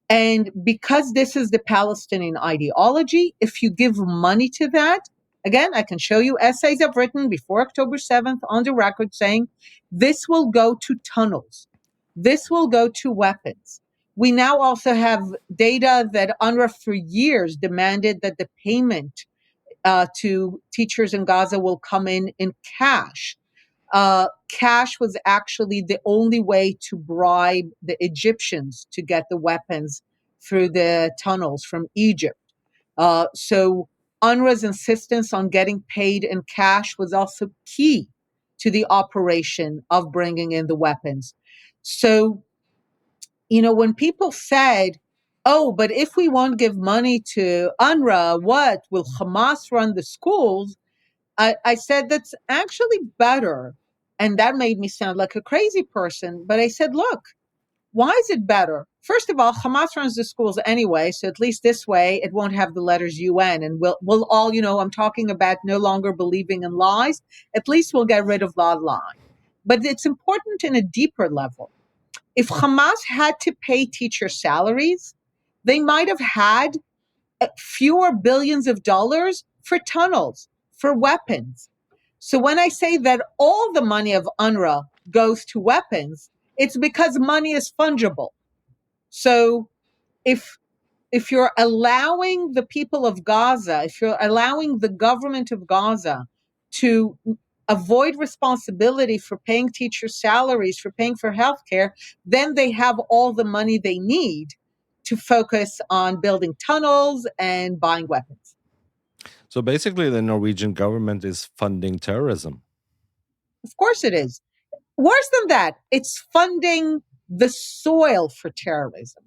And because this is the Palestinian ideology, if you give money to that, again, I can show you essays I've written before October 7th on the record saying this will go to tunnels, this will go to weapons. We now also have data that UNRWA for years demanded that the payment to teachers in Gaza will come in cash. Cash was actually the only way to bribe the Egyptians to get the weapons through the tunnels from Egypt. So UNRWA's insistence on getting paid in cash was also key to the operation of bringing in the weapons. So, when people said, oh, but if we won't give money to UNRWA, what? Will Hamas run the schools? I said that's actually better. And that made me sound like a crazy person. But I said, look, why is it better? First of all, Hamas runs the schools anyway, so at least this way it won't have the letters UN, and we'll all, I'm talking about no longer believing in lies. At least we'll get rid of that lie. But it's important in a deeper level. If Hamas had to pay teacher salaries, they might have had fewer billions of dollars for tunnels, for weapons. So when I say that all the money of UNRWA goes to weapons, it's because money is fungible. So if if you're allowing the people of Gaza, if you're allowing the government of Gaza to avoid responsibility for paying teacher salaries, for paying for healthcare, then they have all the money they need to focus on building tunnels and buying weapons. So basically, the Norwegian government is funding terrorism. Of course it is. Worse than that, it's funding the soil for terrorism.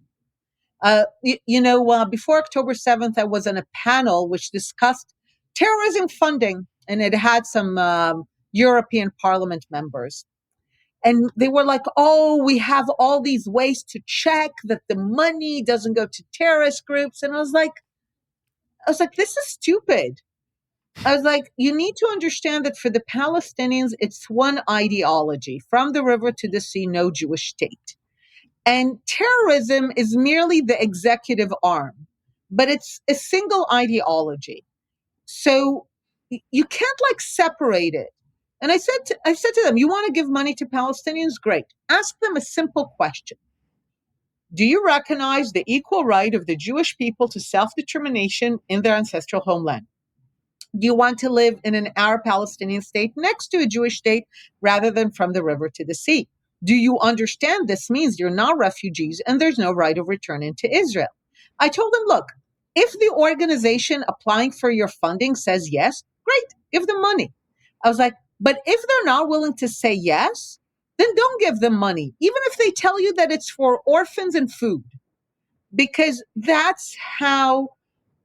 Before October 7th, I was on a panel which discussed terrorism funding. and it had some European Parliament members. And they were like, oh, we have all these ways to check that the money doesn't go to terrorist groups. And I was like, this is stupid. I was like, you need to understand that for the Palestinians, it's one ideology: from the river to the sea, no Jewish state. And terrorism is merely the executive arm, but it's a single ideology. So you can't like separate it. And I said to them, you want to give money to Palestinians? Great. Ask them a simple question. Do you recognize the equal right of the Jewish people to self-determination in their ancestral homeland? Do you want to live in an Arab Palestinian state next to a Jewish state rather than from the river to the sea? Do you understand this means you're not refugees and there's no right of return into Israel? I told them, look, if the organization applying for your funding says yes, great, give them money. I was like, but if they're not willing to say yes, then don't give them money, even if they tell you that it's for orphans and food, because that's how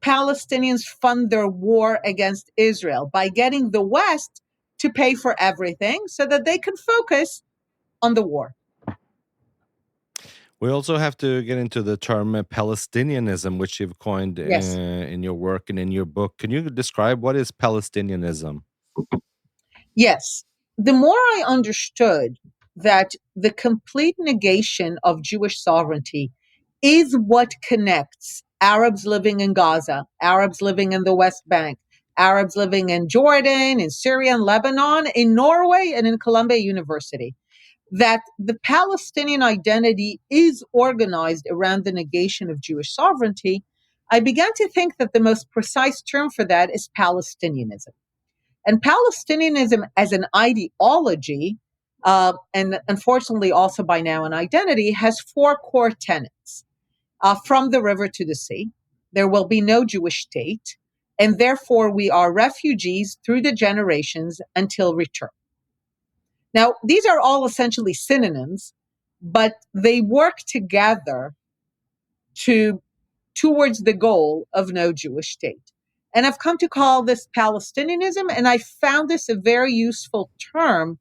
Palestinians fund their war against Israel, by getting the West to pay for everything so that they can focus on the war. We also have to get into the term Palestinianism, which you've coined Yes. in your work and in your book. Can you describe what is Palestinianism? Yes. The more I understood that the complete negation of Jewish sovereignty is what connects Arabs living in Gaza, Arabs living in the West Bank, Arabs living in Jordan, in Syria and Lebanon, in Norway, and in Columbia University, that the Palestinian identity is organized around the negation of Jewish sovereignty, I began to think that the most precise term for that is Palestinianism. And Palestinianism as an ideology, and unfortunately also by now an identity, has four core tenets. From the river to the sea, there will be no Jewish state, and therefore we are refugees through the generations until return. Now, these are all essentially synonyms, but they work together to towards the goal of no Jewish state. And I've come to call this Palestinianism, and I found this a very useful term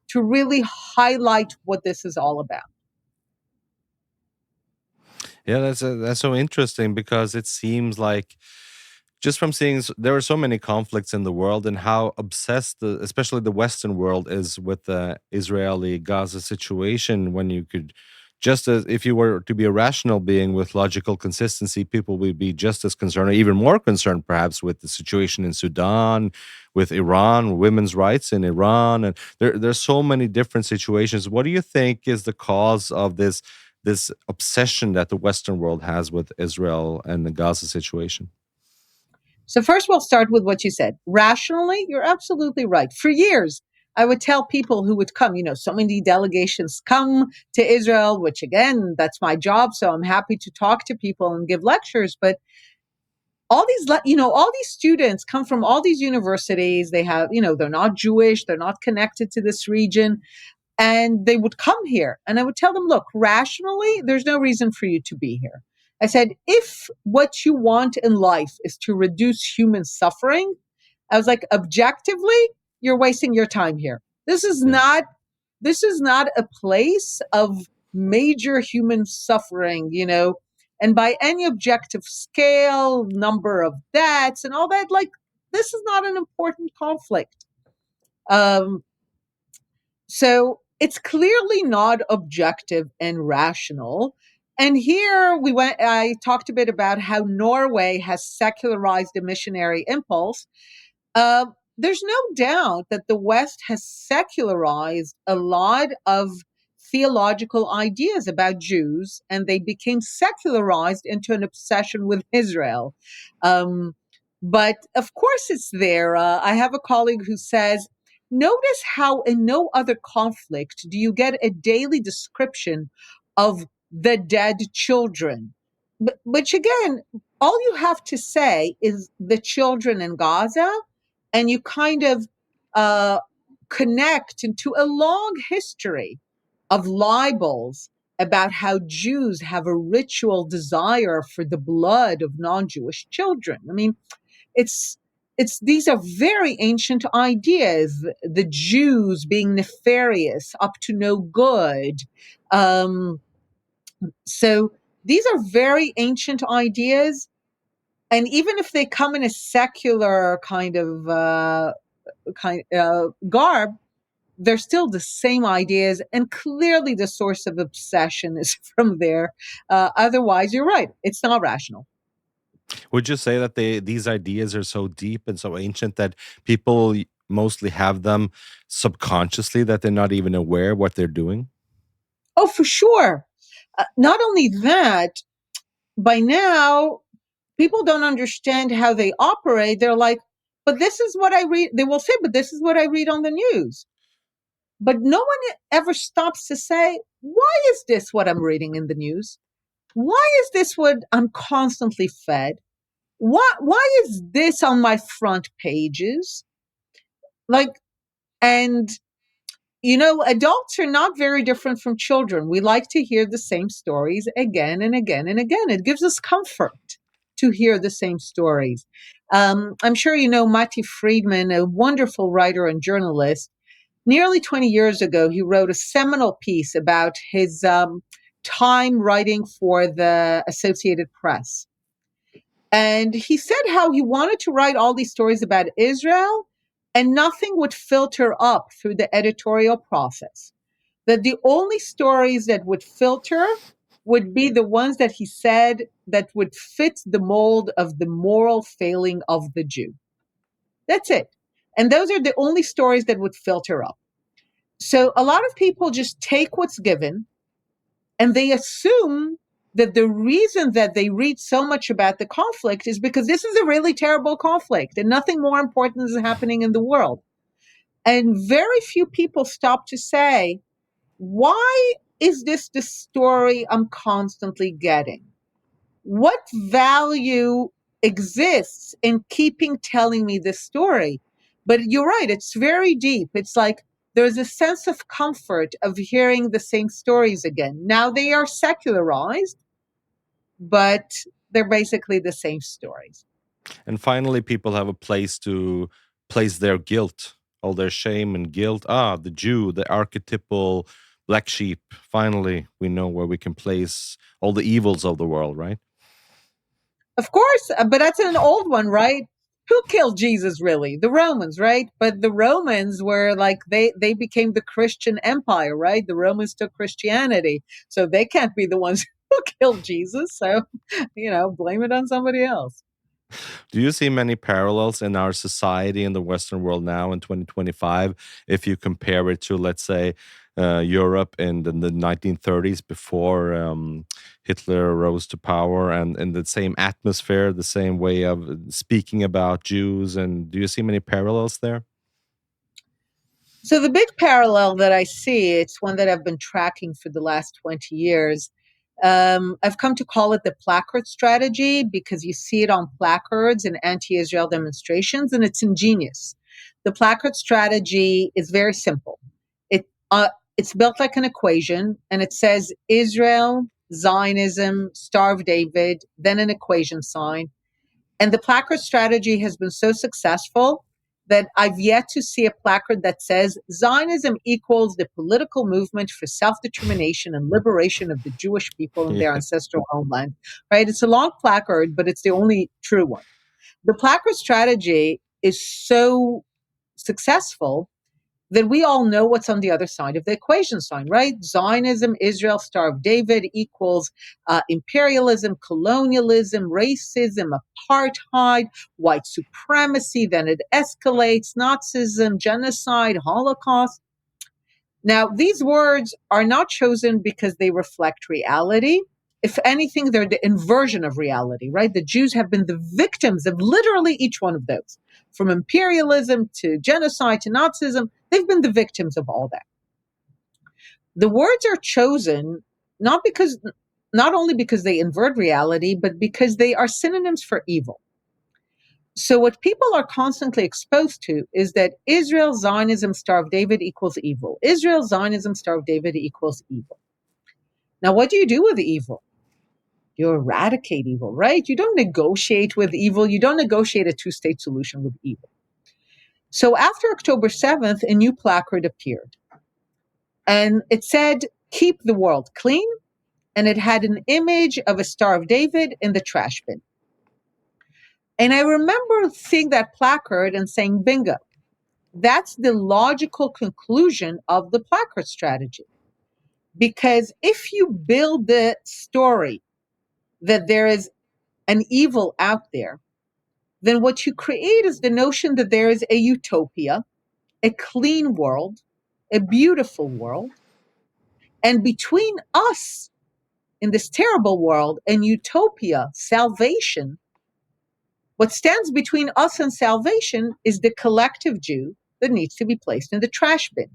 to really highlight what this is all about. Yeah, that's so interesting because it seems like just from seeing there are so many conflicts in the world and how obsessed especially the Western world is with the Israeli Gaza situation. When you could just as if you were to be a rational being with logical consistency, people would be just as concerned or even more concerned perhaps with the situation in Sudan, with Iran, women's rights in Iran, and there's so many different situations. What do you think is the cause of this obsession that the Western world has with Israel and the Gaza situation? So, first, we'll start with what you said. Rationally, you're absolutely right. For years, I would tell people who would come, so many delegations come to Israel, which again, that's my job. So I'm happy to talk to people and give lectures. But all these students come from all these universities. They have, they're not Jewish, they're not connected to this region, and they would come here. And I would tell them, look, rationally, there's no reason for you to be here. I said, if what you want in life is to reduce human suffering, I was like, objectively, you're wasting your time here. This is Yeah. not this is not a place of major human suffering, and by any objective scale, number of deaths and all that, like, this is not an important conflict. Um, so it's clearly not objective and rational. And here I talked a bit about how Norway has secularized the missionary impulse. uh, there's no doubt that the West has secularized a lot of theological ideas about Jews, and they became secularized into an obsession with Israel. Um, but of course, it's there. I have a colleague who says, notice how in no other conflict do you get a daily description of the dead children. Which again, all you have to say is the children in Gaza, and you kind of uh, connect into a long history of libels about how Jews have a ritual desire for the blood of non-Jewish children. I mean, it's these are very ancient ideas. The Jews being nefarious, up to no good. Um, so these are very ancient ideas, and even if they come in a secular kind of garb, they're still the same ideas, and clearly the source of obsession is from there. Otherwise, you're right; it's not rational. Would you say that these ideas are so deep and so ancient that people mostly have them subconsciously, that they're not even aware what they're doing? Oh, for sure. Not only that, by now people don't understand how they operate. They're like, but this is what I read. They will say, but this is what I read on the news. But no one ever stops to say, why is this what I'm reading in the news? Why is this what I'm constantly fed? Why is this on my front pages? Like, and adults are not very different from children. We like to hear the same stories again and again and again. It gives us comfort to hear the same stories. I'm sure you know Mati Friedman, a wonderful writer and journalist. Nearly 20 years ago, he wrote a seminal piece about his time writing for the Associated Press. And he said how he wanted to write all these stories about Israel, and nothing would filter up through the editorial process. That the only stories that would filter would be the ones that he said that would fit the mold of the moral failing of the Jew. That's it. And those are the only stories that would filter up. So a lot of people just take what's given, and they assume that the reason that they read so much about the conflict is because this is a really terrible conflict and nothing more important is happening in the world. And very few people stop to say, why is this the story I'm constantly getting? What value exists in keeping telling me this story? But you're right, it's very deep. It's like there's a sense of comfort of hearing the same stories again. Now they are secularized, but they're basically the same stories. And finally, people have a place to place their guilt, all their shame and guilt. Ah, the Jew, the archetypal black sheep. Finally, we know where we can place all the evils of the world, right? Of course, but that's an old one, right? Who killed Jesus really? The Romans, right? But the Romans were like they became the Christian empire, right? The Romans took Christianity. So they can't be the ones who killed Jesus. So, blame it on somebody else. Do you see many parallels in our society in the Western world now in 2025 if you compare it to, let's say, Europe in the 1930s before Hitler rose to power, and in the same atmosphere, the same way of speaking about Jews? And do you see many parallels there? So the big parallel that I see, it's one that I've been tracking for the last 20 years. I've come to call it the placard strategy because you see it on placards and anti-Israel demonstrations, and it's ingenious. The placard strategy is very simple. It it's built like an equation, and it says Israel, Zionism, Star of David, then an equation sign. And the placard strategy has been so successful that I've yet to see a placard that says Zionism equals the political movement for self-determination and liberation of the Jewish people in their Yeah. ancestral homeland. Right? It's a long placard, but it's the only true one. The placard strategy is so successful that we all know what's on the other side of the equation sign, right? Zionism, Israel, Star of David equals imperialism, colonialism, racism, apartheid, white supremacy. Then it escalates, Nazism, genocide, Holocaust. Now, these words are not chosen because they reflect reality. If anything, they're the inversion of reality, right? The Jews have been the victims of literally each one of those. From imperialism to genocide to Nazism, they've been the victims of all that. The words are chosen not only because they invert reality, but because they are synonyms for evil. So what people are constantly exposed to is that Israel, Zionism, Star of David equals evil. Israel, Zionism, Star of David equals evil. Now, what do you do with the evil? You eradicate evil, right? You don't negotiate with evil. You don't negotiate a two-state solution with evil. So after October 7th, a new placard appeared. And it said, keep the world clean. And it had an image of a Star of David in the trash bin. And I remember seeing that placard and saying, bingo, that's the logical conclusion of the placard strategy. Because if you build the story that there is an evil out there, then what you create is the notion that there is a utopia, a clean world, a beautiful world. And between us in this terrible world and utopia, salvation, what stands between us and salvation is the collective Jew that needs to be placed in the trash bin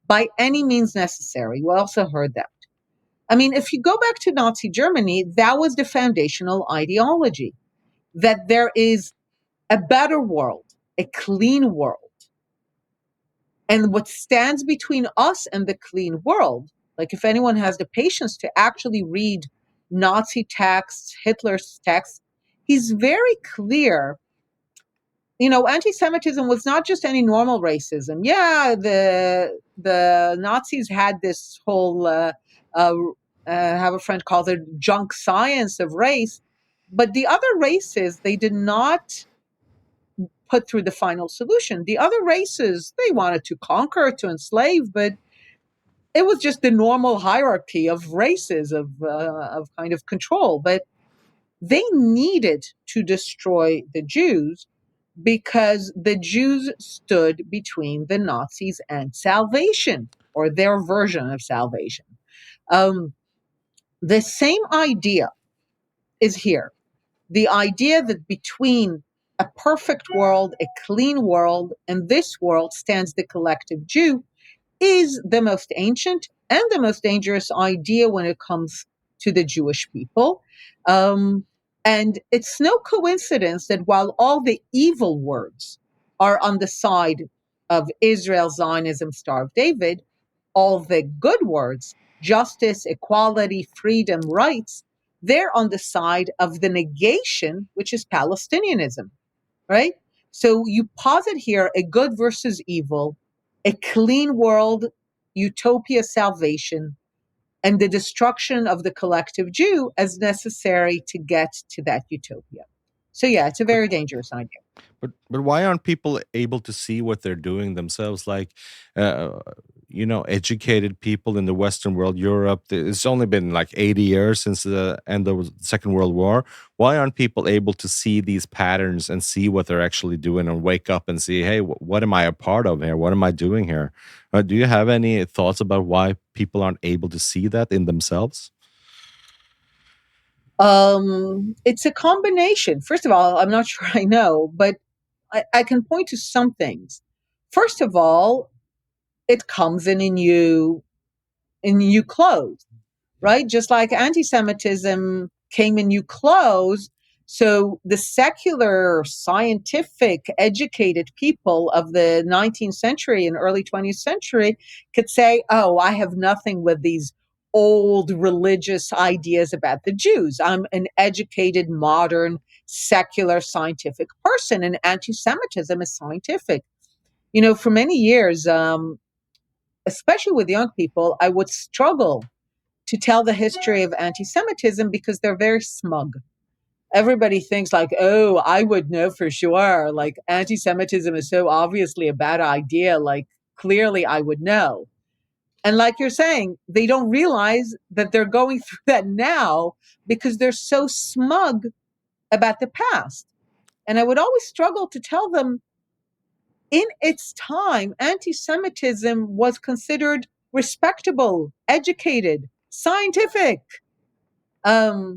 by any means necessary. We also heard that. I mean, if you go back to Nazi Germany, that was the foundational ideology, that there is a better world, a clean world. And what stands between us and the clean world, like if anyone has the patience to actually read Nazi texts, Hitler's texts, he's very clear. You know, anti-Semitism was not just any normal racism. Yeah, the Nazis had this whole have a friend called it junk science of race, but the other races they did not put through the final solution. The other races they wanted to conquer, to enslave, but it was just the normal hierarchy of races of kind of control. But they needed to destroy the Jews because the Jews stood between the Nazis and salvation, or their version of salvation. Um, the same idea is here. The idea that between a perfect world, a clean world, and this world stands the collective Jew is the most ancient and the most dangerous idea when it comes to the Jewish people. Um, and it's no coincidence that while all the evil words are on the side of Israel, Zionism, Star of David, all the good words, justice, equality, freedom, rights, they're on the side of the negation, which is Palestinianism, right? So you posit here a good versus evil, a clean world, utopia, salvation, and the destruction of the collective Jew as necessary to get to that utopia. So yeah, it's a But very dangerous idea. but why aren't people able to see what they're doing themselves? Like, uh, educated people in the Western world, Europe. It's only been like 80 years since the end of the Second World War. Why aren't people able to see these patterns and see what they're actually doing and wake up and see, hey, what am I a part of here? What am I doing here? Do you have any thoughts about why people aren't able to see that in themselves? It's a combination. First of all, I'm not sure I know, but I can point to some things. First of all, it comes in new clothes, right? Just like anti-Semitism came in new clothes. So the secular, scientific, educated people of the 19th century and early 20th century could say, oh, I have nothing with these old religious ideas about the Jews. I'm an educated, modern, secular, scientific person, and anti-Semitism is scientific. You know, for many years, especially with young people, I would struggle to tell the history of anti-Semitism because they're very smug. Everybody thinks like, oh, I would know for sure. Like anti-Semitism is so obviously a bad idea. Like clearly I would know. And like you're saying, they don't realize that they're going through that now because they're so smug about the past. And I would always struggle to tell them in its time, anti Semitism was considered respectable, educated, scientific. Um,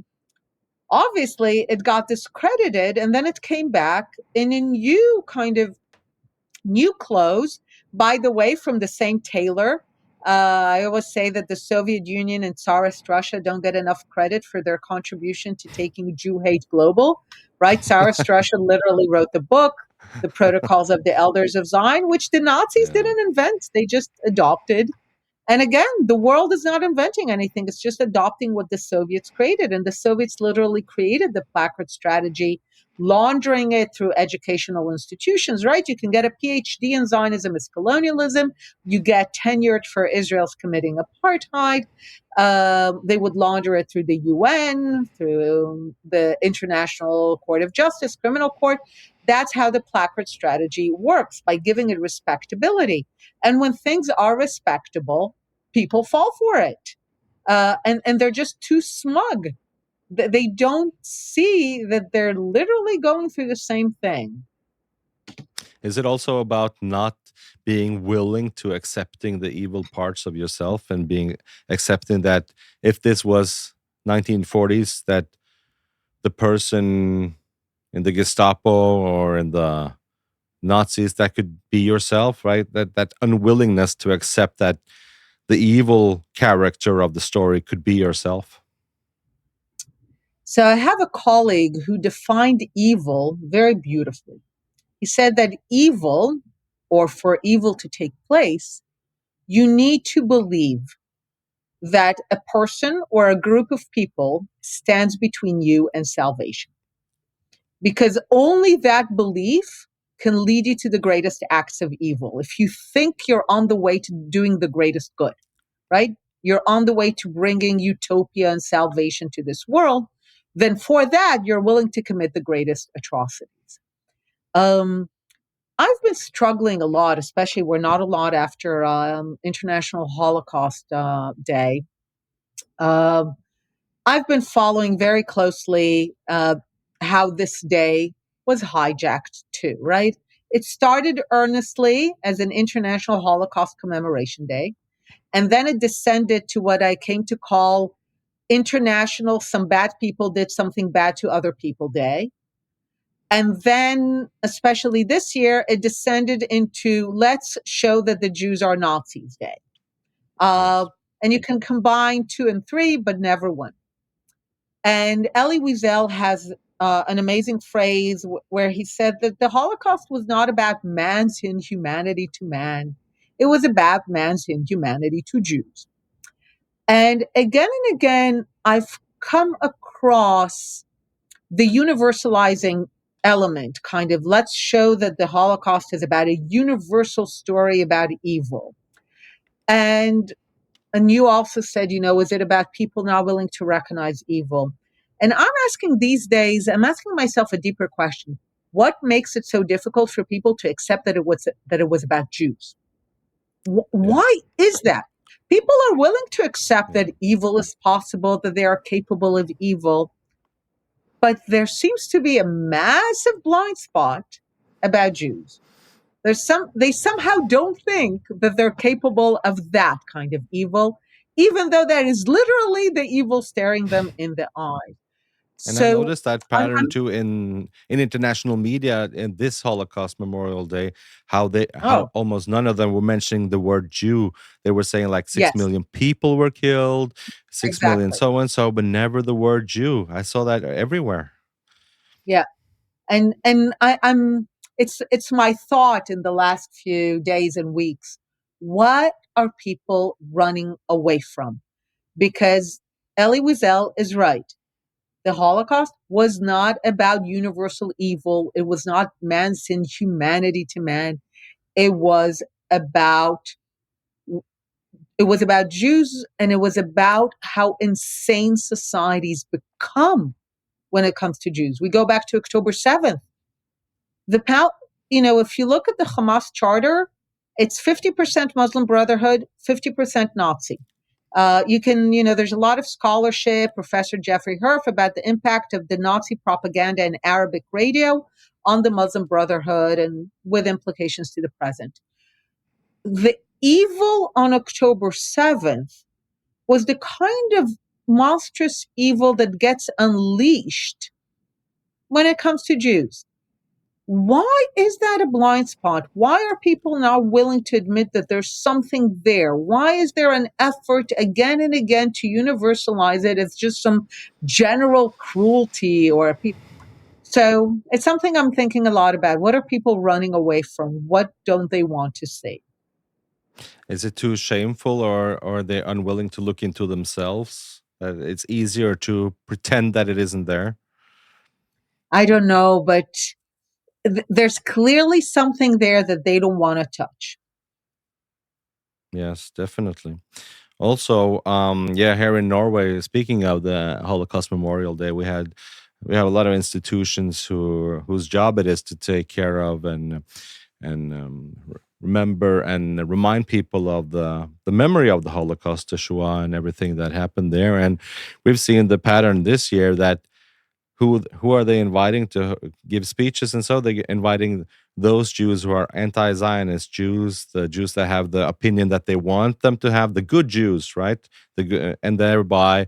Obviously, it got discredited and then it came back in a new kind of new clothes, by the way, from the same tailor. I always say that the Soviet Union and Tsarist Russia don't get enough credit for their contribution to taking Jew hate global, right? Tsarist Russia literally wrote the book, The Protocols of the Elders of Zion, which the Nazis Yeah. didn't invent, they just adopted. And again, the world is not inventing anything. It's just adopting what the Soviets created. And the Soviets literally created the placard strategy, laundering it through educational institutions, right? You can get a PhD in Zionism as colonialism. You get tenured for Israel's committing apartheid. They would launder it through the UN, through the International Court of Justice, Criminal Court. That's how the placard strategy works, by giving it respectability. And when things are respectable, people fall for it. And they're just too smug. They don't see that they're literally going through the same thing. Is it also about not being willing to accepting the evil parts of yourself and being accepting that if this was 1940s, that the person in the Gestapo or in the Nazis, that could be yourself, right? That unwillingness to accept that the evil character of the story could be yourself. So I have a colleague who defined evil very beautifully. He said that evil, or for evil to take place, you need to believe that a person or a group of people stands between you and salvation. Because only that belief can lead you to the greatest acts of evil. If you think you're on the way to doing the greatest good, right? You're on the way to bringing utopia and salvation to this world, then for that, you're willing to commit the greatest atrocities. Um, I've been struggling a lot, especially we're not a lot after International Holocaust Day. Um, I've been following very closely how this day was hijacked too, right? It started earnestly as an International Holocaust Commemoration Day, and then it descended to what I came to call International Some Bad People Did Something Bad to Other People Day. And then, especially this year, it descended into Let's Show That the Jews Are Nazis Day. Uh, Yes. and you can combine two and three, but never one. And Elie Wiesel has an amazing phrase where he said that the Holocaust was not about man's inhumanity to man, it was about man's inhumanity to Jews. And again, I've come across the universalizing element, kind of let's show that the Holocaust is about a universal story about evil. And and you also said, is it about people not willing to recognize evil? And I'm asking myself a deeper question. What makes it so difficult for people to accept that it was about Jews? Yeah. Why is that? People are willing to accept Yeah. that evil is possible, that they are capable of evil, but there seems to be a massive blind spot about Jews. They somehow don't think that they're capable of that kind of evil, even though that is literally the evil staring them in the eye. And I So noticed that pattern I'm too in international media in this Holocaust Memorial Day, how oh almost none of them were mentioning the word Jew. They were saying like six yes, million people were killed, 6 million exactly. so and so, but never the word Jew. I saw that everywhere. Yeah. I'm it's my thought in the last few days and weeks. What are people running away from? Because Elie Wiesel is right. The Holocaust was not about universal evil. It was not man's inhumanity to man. It was about it was about Jews, and it was about how insane societies become when it comes to Jews. We go back to October 7th. The if you look at the Hamas charter, it's 50% Muslim Brotherhood, 50% Nazi. There's a lot of scholarship, Professor Jeffrey Herf, about the impact of the Nazi propaganda in Arabic radio on the Muslim Brotherhood and with implications to the present. The evil on October 7th was the kind of monstrous evil that gets unleashed when it comes to Jews. Why is that a blind spot? Why are people not willing to admit that there's something there? Why is there an effort again and again to universalize it as just some general cruelty so it's something I'm thinking a lot about. What are people running away from? What don't they want to see? Is it too shameful, or are they unwilling to look into themselves? That it's easier to pretend that it isn't there? I don't know, but there's clearly something there that they don't want to touch. Yes, definitely. Also, yeah, here in Norway, speaking of the Holocaust Memorial Day, we have a lot of institutions whose job it is to take care of and remember and remind people of the memory of the Holocaust, the Shoah, and everything that happened there. And we've seen the pattern this year that who are they inviting to give speeches, and so they're inviting those Jews who are anti-Zionist Jews, the Jews that have the opinion that they want them to have, the good Jews, right? And thereby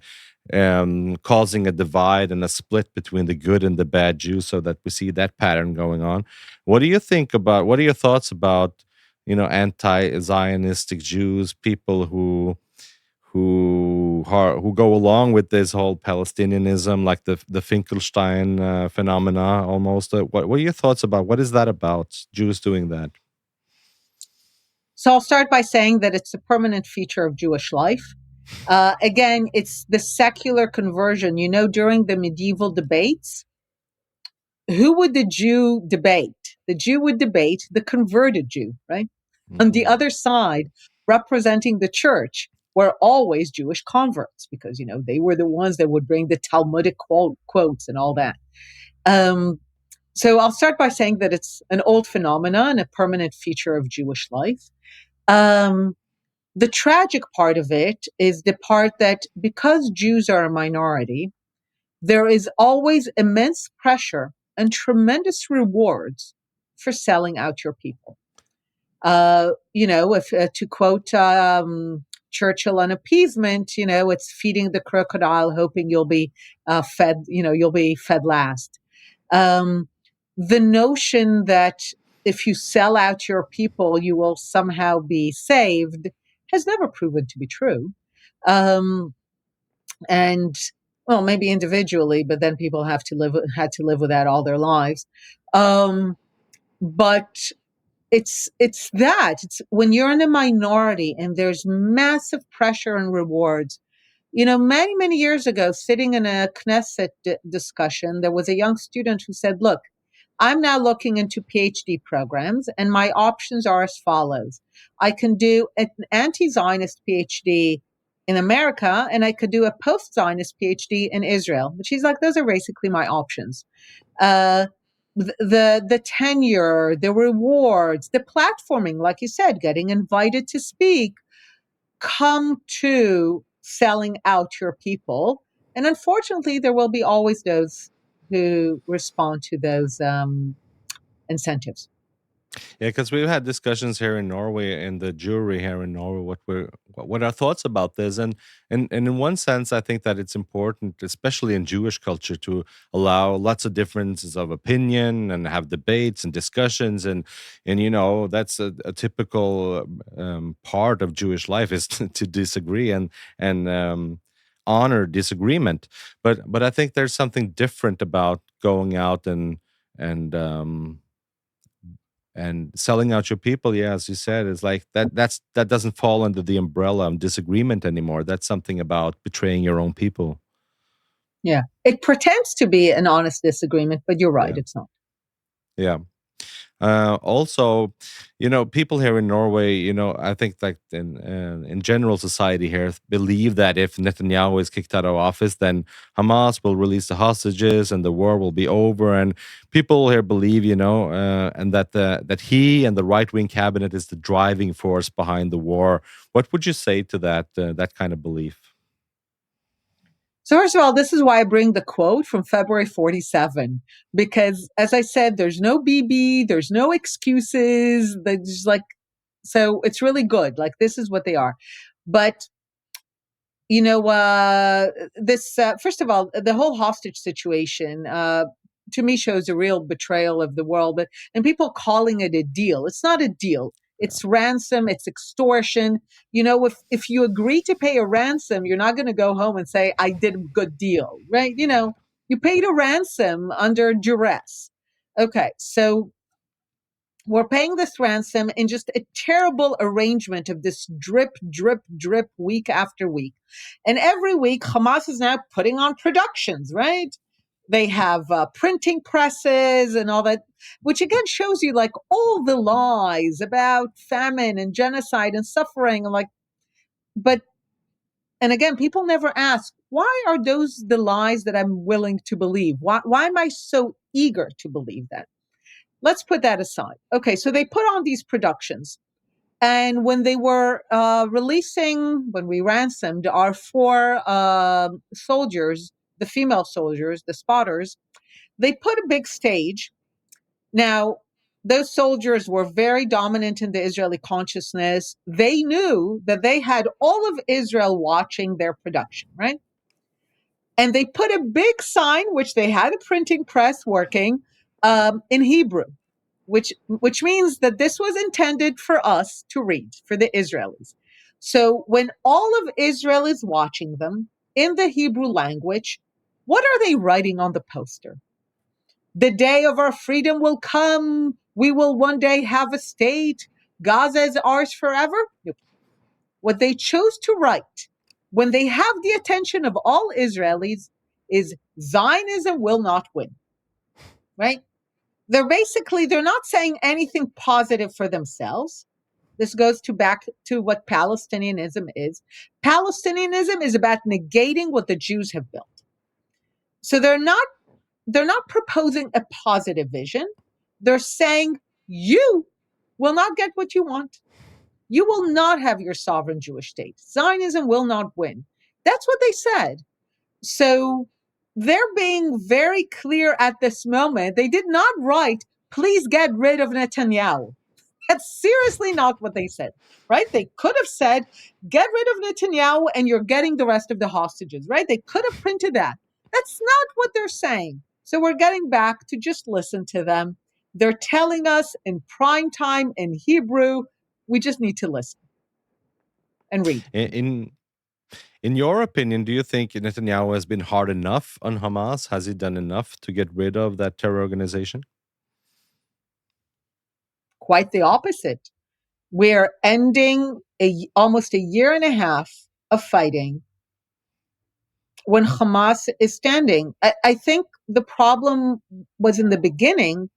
causing a divide and a split between the good and the bad Jews, so that we see that pattern going on. What do you think about? What are your thoughts about anti-Zionistic Jews, people who go along with this whole Palestinianism, like the Finkelstein phenomena, almost. What are your thoughts about? What is that about? Jews doing that? So I'll start by saying that it's a permanent feature of Jewish life. Again, it's the secular conversion. During the medieval debates, who would the Jew debate? The Jew would debate the converted Jew, right? On the Mhm. other side, representing the church, were always Jewish converts because they were the ones that would bring the Talmudic quotes and all that. Um, so I'll start by saying that it's an old phenomenon, a permanent feature of Jewish life. Um, the tragic part of it is the part that because Jews are a minority, there is always immense pressure and tremendous rewards for selling out your people. If to quote Churchill on appeasement, it's feeding the crocodile, hoping you'll be fed. You'll be fed last. Um, the notion that if you sell out your people, you will somehow be saved has never proven to be true. Um, and well, maybe individually, but then people had to live with that all their lives. Um, but it's when you're in a minority and there's massive pressure and rewards. Many years ago, sitting in a Knesset discussion, there was a young student who said, "Look, I'm now looking into PhD programs, and my options are as follows. I can do an anti-Zionist PhD in America, and I could do a post-Zionist PhD in Israel." But she's like, "Those are basically my options." Uh, the tenure, the rewards, the platforming, like you said, getting invited to speak, come to selling out your people. And unfortunately, there will be always those who respond to those incentives. Yeah, because we've had discussions here in Norway and the jury here in Norway. What our thoughts about this, and in one sense, I think that it's important, especially in Jewish culture, to allow lots of differences of opinion and have debates and discussions, and that's a typical part of Jewish life is to disagree and honor disagreement. But I think there's something different about going out and selling out your people. Yeah, as you said, is like that doesn't fall under the umbrella of disagreement anymore. That's something about betraying your own people. Yeah. It pretends to be an honest disagreement, but you're right, Yeah, it's not. yeah. Also, people here in Norway, I think like in general society here believe that if Netanyahu is kicked out of office, then Hamas will release the hostages and the war will be over. And people here believe, and that he and the right wing cabinet is the driving force behind the war. What would you say to that kind of belief? So, first of all, this is why I bring the quote from February 47, because as I said, there's no BB, there's no excuses. There's like, so it's really good. Like, this is what they are. But this first of all, the whole hostage situation to me shows a real betrayal of the world. But and people calling it a deal, it's not a deal. It's ransom. It's extortion. If you agree to pay a ransom, you're not going to go home and say, "I did a good deal," right? You paid a ransom under duress. Okay, so We're paying this ransom in just a terrible arrangement of this drip, drip, drip week after week. And every week, Hamas is now putting on productions, right? They have printing presses and all that, which again shows you like all the lies about famine and genocide and suffering. And like, but, and again, people never ask, why are those the lies that I'm willing to believe? Why am I so eager to believe that? Let's put that aside. Okay, so they put on these productions. And when they were releasing, when we ransomed our four soldiers, the female soldiers, the spotters, they put a big stage. Now, those soldiers were very dominant in the Israeli consciousness. They knew that they had all of Israel watching their production, right? And they put a big sign, which they had a printing press working in Hebrew, which means that this was intended for us to read, for the Israelis. So when all of Israel is watching them in the Hebrew language, what are they writing on the poster? The day of our freedom will come. We will one day have a state. Gaza is ours forever. What they chose to write when they have the attention of all Israelis is Zionism will not win, right? They're not saying anything positive for themselves. This goes back to what Palestinianism is. Palestinianism is about negating what the Jews have built. So they're not proposing a positive vision. They're saying you will not get what you want. You will not have your sovereign Jewish state. Zionism will not win. That's what they said. So they're being very clear at this moment. They did not write, please get rid of Netanyahu. That's seriously not what they said, right? They could have said, get rid of Netanyahu and you're getting the rest of the hostages, right? They could have printed that. That's not what they're saying. So we're getting back to just listen to them. They're telling us in prime time in Hebrew. We just need to listen and read. In in your opinion, do you think Netanyahu has been hard enough on Hamas? Has he done enough to get rid of that terror organization? Quite the opposite. We're ending almost a year and a half of fighting when Hamas is standing. I think the problem was in the beginning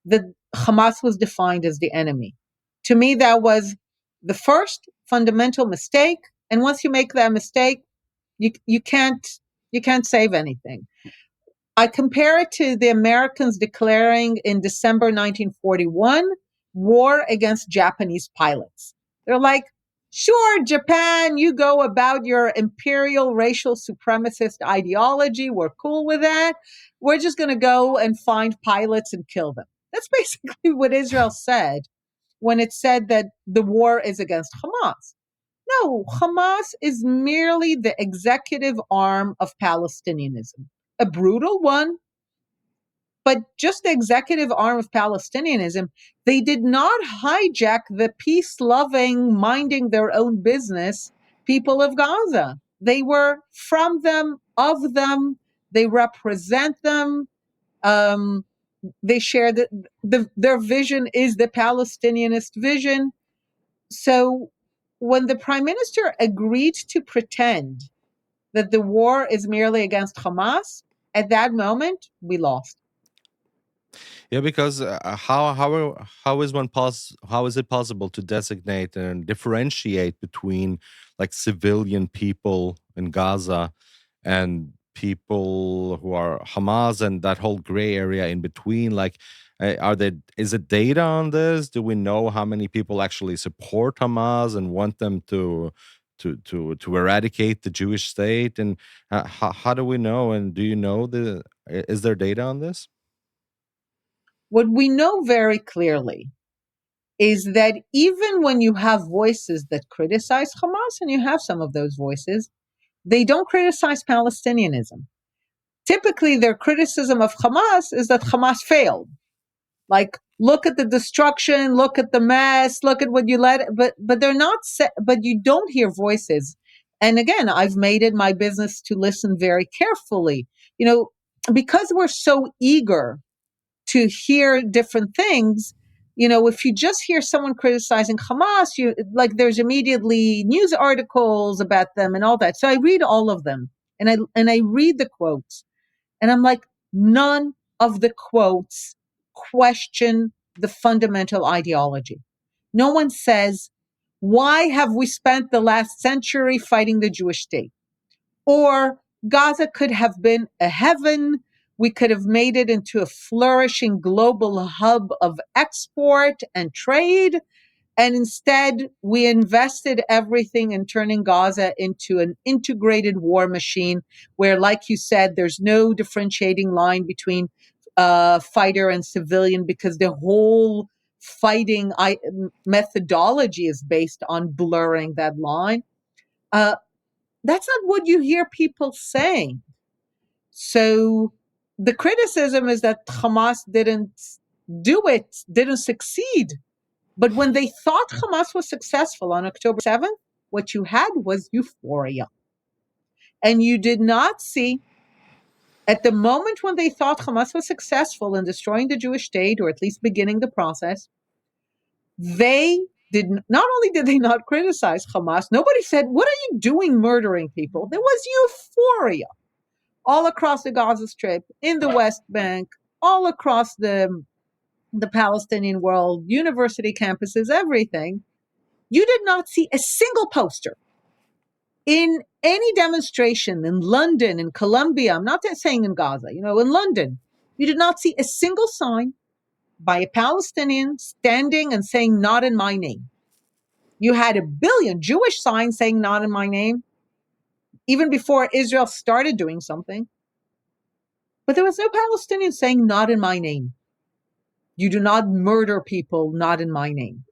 that Hamas was defined as the enemy. To me, that was the first fundamental mistake. And once you make that mistake, you can't save anything. I compare it to the Americans declaring in December 1941 war against Japanese pilots. They're like, sure, Japan, you go about your imperial racial supremacist ideology. We're cool with that. We're just going to go and find pilots and kill them. That's basically what Israel said when it said that the war is against Hamas. No, Hamas is merely the executive arm of Palestinianism, a brutal one, but just the executive arm of Palestinianism. They did not hijack the peace loving, minding their own business people of Gaza. They were from them, of them, they represent them. Um, they share their vision is the Palestinianist vision. So when the prime minister agreed to pretend that the war is merely against Hamas, at that moment, we lost. Yeah, because how is how is it possible to designate and differentiate between like civilian people in Gaza and people who are Hamas and that whole gray area in between? Like, are there is it data on this? Do we know how many people actually support Hamas and want them to eradicate the Jewish state? And how do we know? And do you know is there data on this? What we know very clearly is that even when you have voices that criticize Hamas, and you have some of those voices, they don't criticize Palestinianism. Typically, their criticism of Hamas is that Hamas failed. Like, look at the destruction, look at the mess, look at what you let. But they're not. But you don't hear voices. And again, I've made it my business to listen very carefully. You know, because we're so eager to hear different things, if you just hear someone criticizing Hamas, there's immediately news articles about them and all that. So I read all of them, and I read the quotes, and I'm like, none of the quotes question the fundamental ideology. No one says, why have we spent the last century fighting the Jewish state? Or Gaza could have been a heaven. We could have made it into a flourishing global hub of export and trade. And instead, we invested everything in turning Gaza into an integrated war machine where, like you said, there's no differentiating line between fighter and civilian, because the whole fighting methodology is based on blurring that line. Uh, that's not what you hear people saying. So the criticism is that Hamas didn't succeed. But when they thought Hamas was successful on October 7th, what you had was euphoria. And you did not see, at the moment when they thought Hamas was successful in destroying the Jewish state, or at least beginning the process, they not only did they not criticize Hamas, nobody said, what are you doing murdering people? There was euphoria all across the Gaza Strip, in the West Bank, all across the Palestinian world, university campuses, everything. You did not see a single poster in any demonstration in London, in Colombia. I'm not saying in Gaza, in London. You did not see a single sign by a Palestinian standing and saying, not in my name. You had a billion Jewish signs saying, not in my name, even before Israel started doing something. But there was no Palestinian saying, not in my name. You do not murder people, not in my name.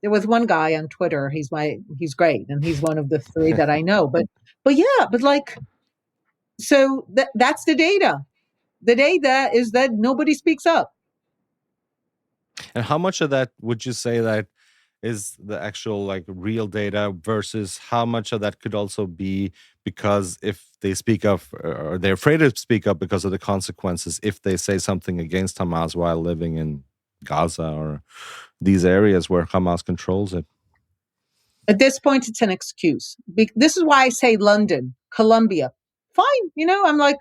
There was one guy on Twitter. He's great, and he's one of the three that I know. But so that's the data. The data is that nobody speaks up. And how much of that would you say that is the actual like real data versus how much of that could also be because if they speak up or they're afraid to speak up because of the consequences if they say something against Hamas while living in Gaza or these areas where Hamas controls it? At this point, it's an excuse. This is why I say London, Colombia. Fine, I'm like,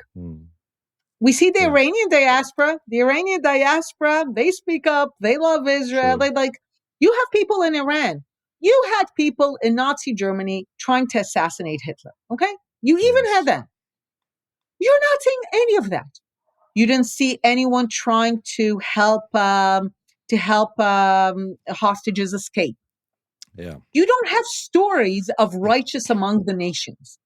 we see the Yeah, Iranian diaspora. The Iranian diaspora, they speak up. They love Israel. sure. They like. You have people in Iran. You had people in Nazi Germany trying to assassinate Hitler. Okay, you even had Yes. that. You're not seeing any of that. You didn't see anyone trying to help hostages escape. Yeah. You don't have stories of righteous among the nations.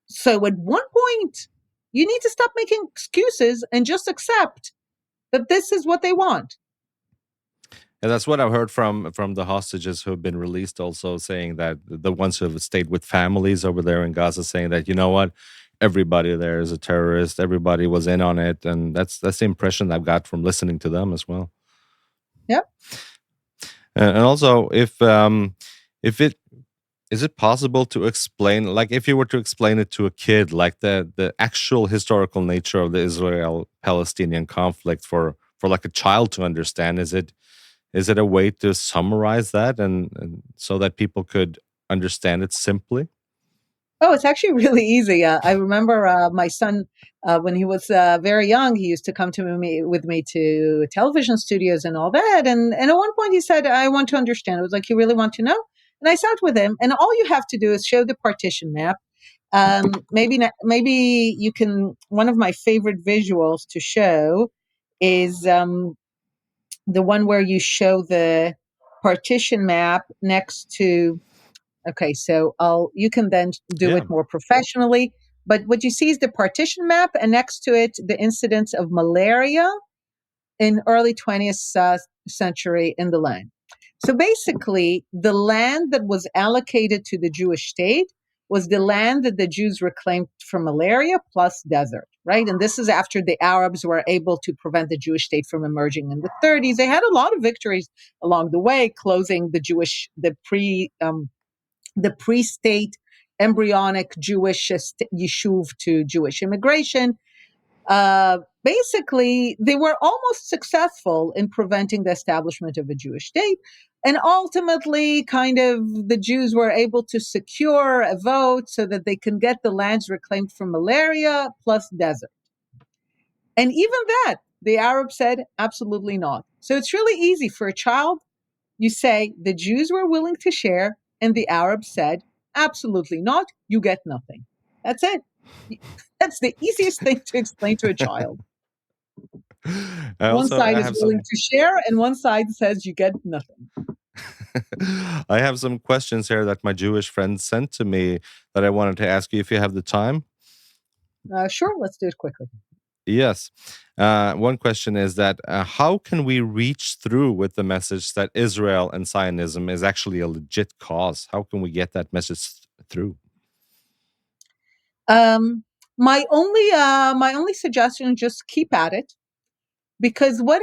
So at one point, you need to stop making excuses and just accept that this is what they want. And that's what I've heard from the hostages who have been released, also saying that the ones who have stayed with families over there in Gaza, saying that you know what, everybody there is a terrorist, everybody was in on it, and that's the impression I've got from listening to them as well. Yep. And also, if it is it possible to explain, like if you were to explain it to a kid, like the actual historical nature of the Israel Palestinian conflict for like a child to understand, is it a way to summarize that and so that people could understand it simply? Oh, it's actually really easy. I remember my son, when he was very young, he used to come to me with me to television studios and all that. And at one point he said, I want to understand. It was like, you really want to know? And I sat with him, and all you have to do is show the partition map. Maybe you can. One of my favorite visuals to show is the one where you show the partition map next to. Okay, so you can then do Yeah. it more professionally. But what you see is the partition map, and next to it, the incidence of malaria in early 20th century in the land. So basically, the land that was allocated to the Jewish state was the land that the Jews reclaimed from malaria plus desert, right? And this is after the Arabs were able to prevent the Jewish state from emerging in the 30s. They had a lot of victories along the way, closing the pre-state embryonic Jewish yishuv to Jewish immigration. basically, they were almost successful in preventing the establishment of a Jewish state. And ultimately, kind of, the Jews were able to secure a vote so that they can get the lands reclaimed from malaria plus desert. And even that, the Arabs said, absolutely not. So it's really easy for a child. You say the Jews were willing to share, and the Arabs said, absolutely not. You get nothing. That's it. That's the easiest thing to explain to a child. One I side is have willing some to share, and one side says you get nothing. I have some questions here that my Jewish friends sent to me that I wanted to ask you if you have the time. Sure, let's do it quickly. Yes. One question is that how can we reach through with the message that Israel and Zionism is actually a legit cause? How can we get that message through? Um, my only suggestion: just keep at it, because what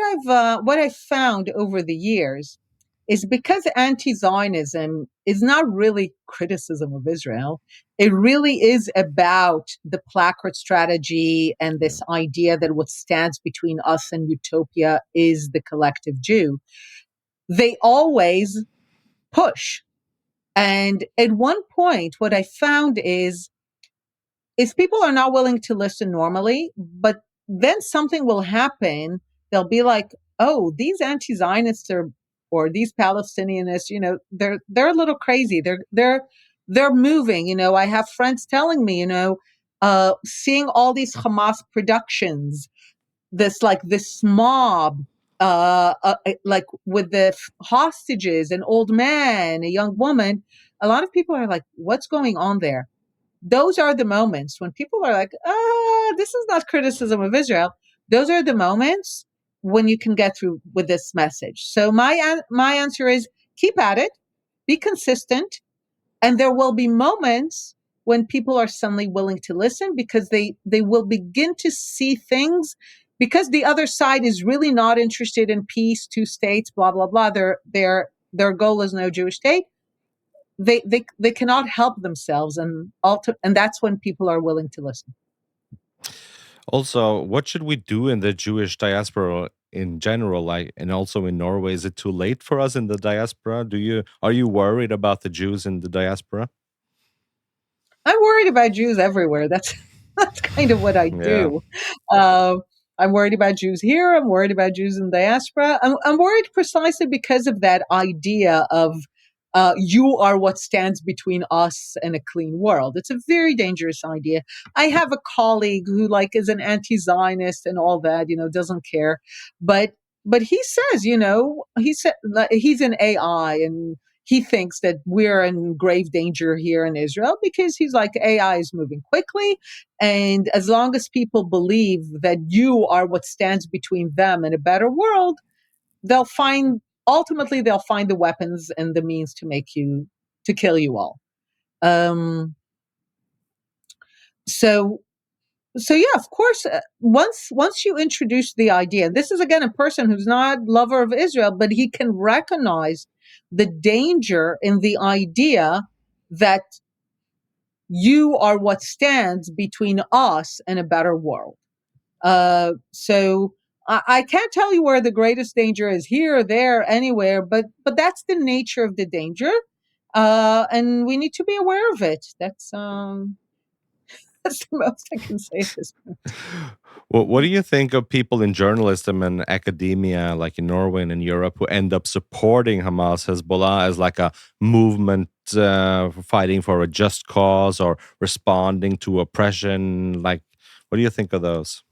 I've found over the years is because anti-Zionism is not really criticism of Israel. It really is about the placard strategy and Yeah. this idea that what stands between us and utopia is the collective Jew. They always push. And at one point, what I found is people are not willing to listen normally, but then something will happen. They'll be like, "Oh, these anti-Zionists are, or these Palestinianists, they're a little crazy. They're moving." I have friends telling me, seeing all these Hamas productions, this mob, like with the hostages, an old man, a young woman. A lot of people are like, "What's going on there?" Those are the moments when people are like, this is not criticism of Israel. Those are the moments when you can get through with this message. So my answer is keep at it, be consistent, and there will be moments when people are suddenly willing to listen because they will begin to see things, because the other side is really not interested in peace, two states, blah blah blah. Their goal is no Jewish state. They cannot help themselves, and that's when people are willing to listen. Also, what should we do in the Jewish diaspora in general, like, and also in Norway? Is it too late for us in the diaspora? Are you worried about the Jews in the diaspora? I'm worried about Jews everywhere. That's kind of what I Yeah. do. Um, I'm worried about Jews here. I'm worried about Jews in diaspora. I'm worried precisely because of that idea of you are what stands between us and a clean world. It's a very dangerous idea. I have a colleague who is an anti-Zionist and all that, doesn't care, but he says, he's an AI, and he thinks that we're in grave danger here in Israel because he's like, AI is moving quickly. And as long as people believe that you are what stands between them and a better world, ultimately, they'll find the weapons and the means to kill you all. Um, so, so yeah, of course, once you introduce the idea, this is again a person who's not lover of Israel, but he can recognize the danger in the idea that you are what stands between us and a better world. So I can't tell you where the greatest danger is, here or there, anywhere, but that's the nature of the danger, and we need to be aware of it. That's the most I can say at this point. Well, what do you think of people in journalism and academia, like in Norway and in Europe, who end up supporting Hamas, Hezbollah as like a movement fighting for a just cause or responding to oppression? Like, what do you think of those?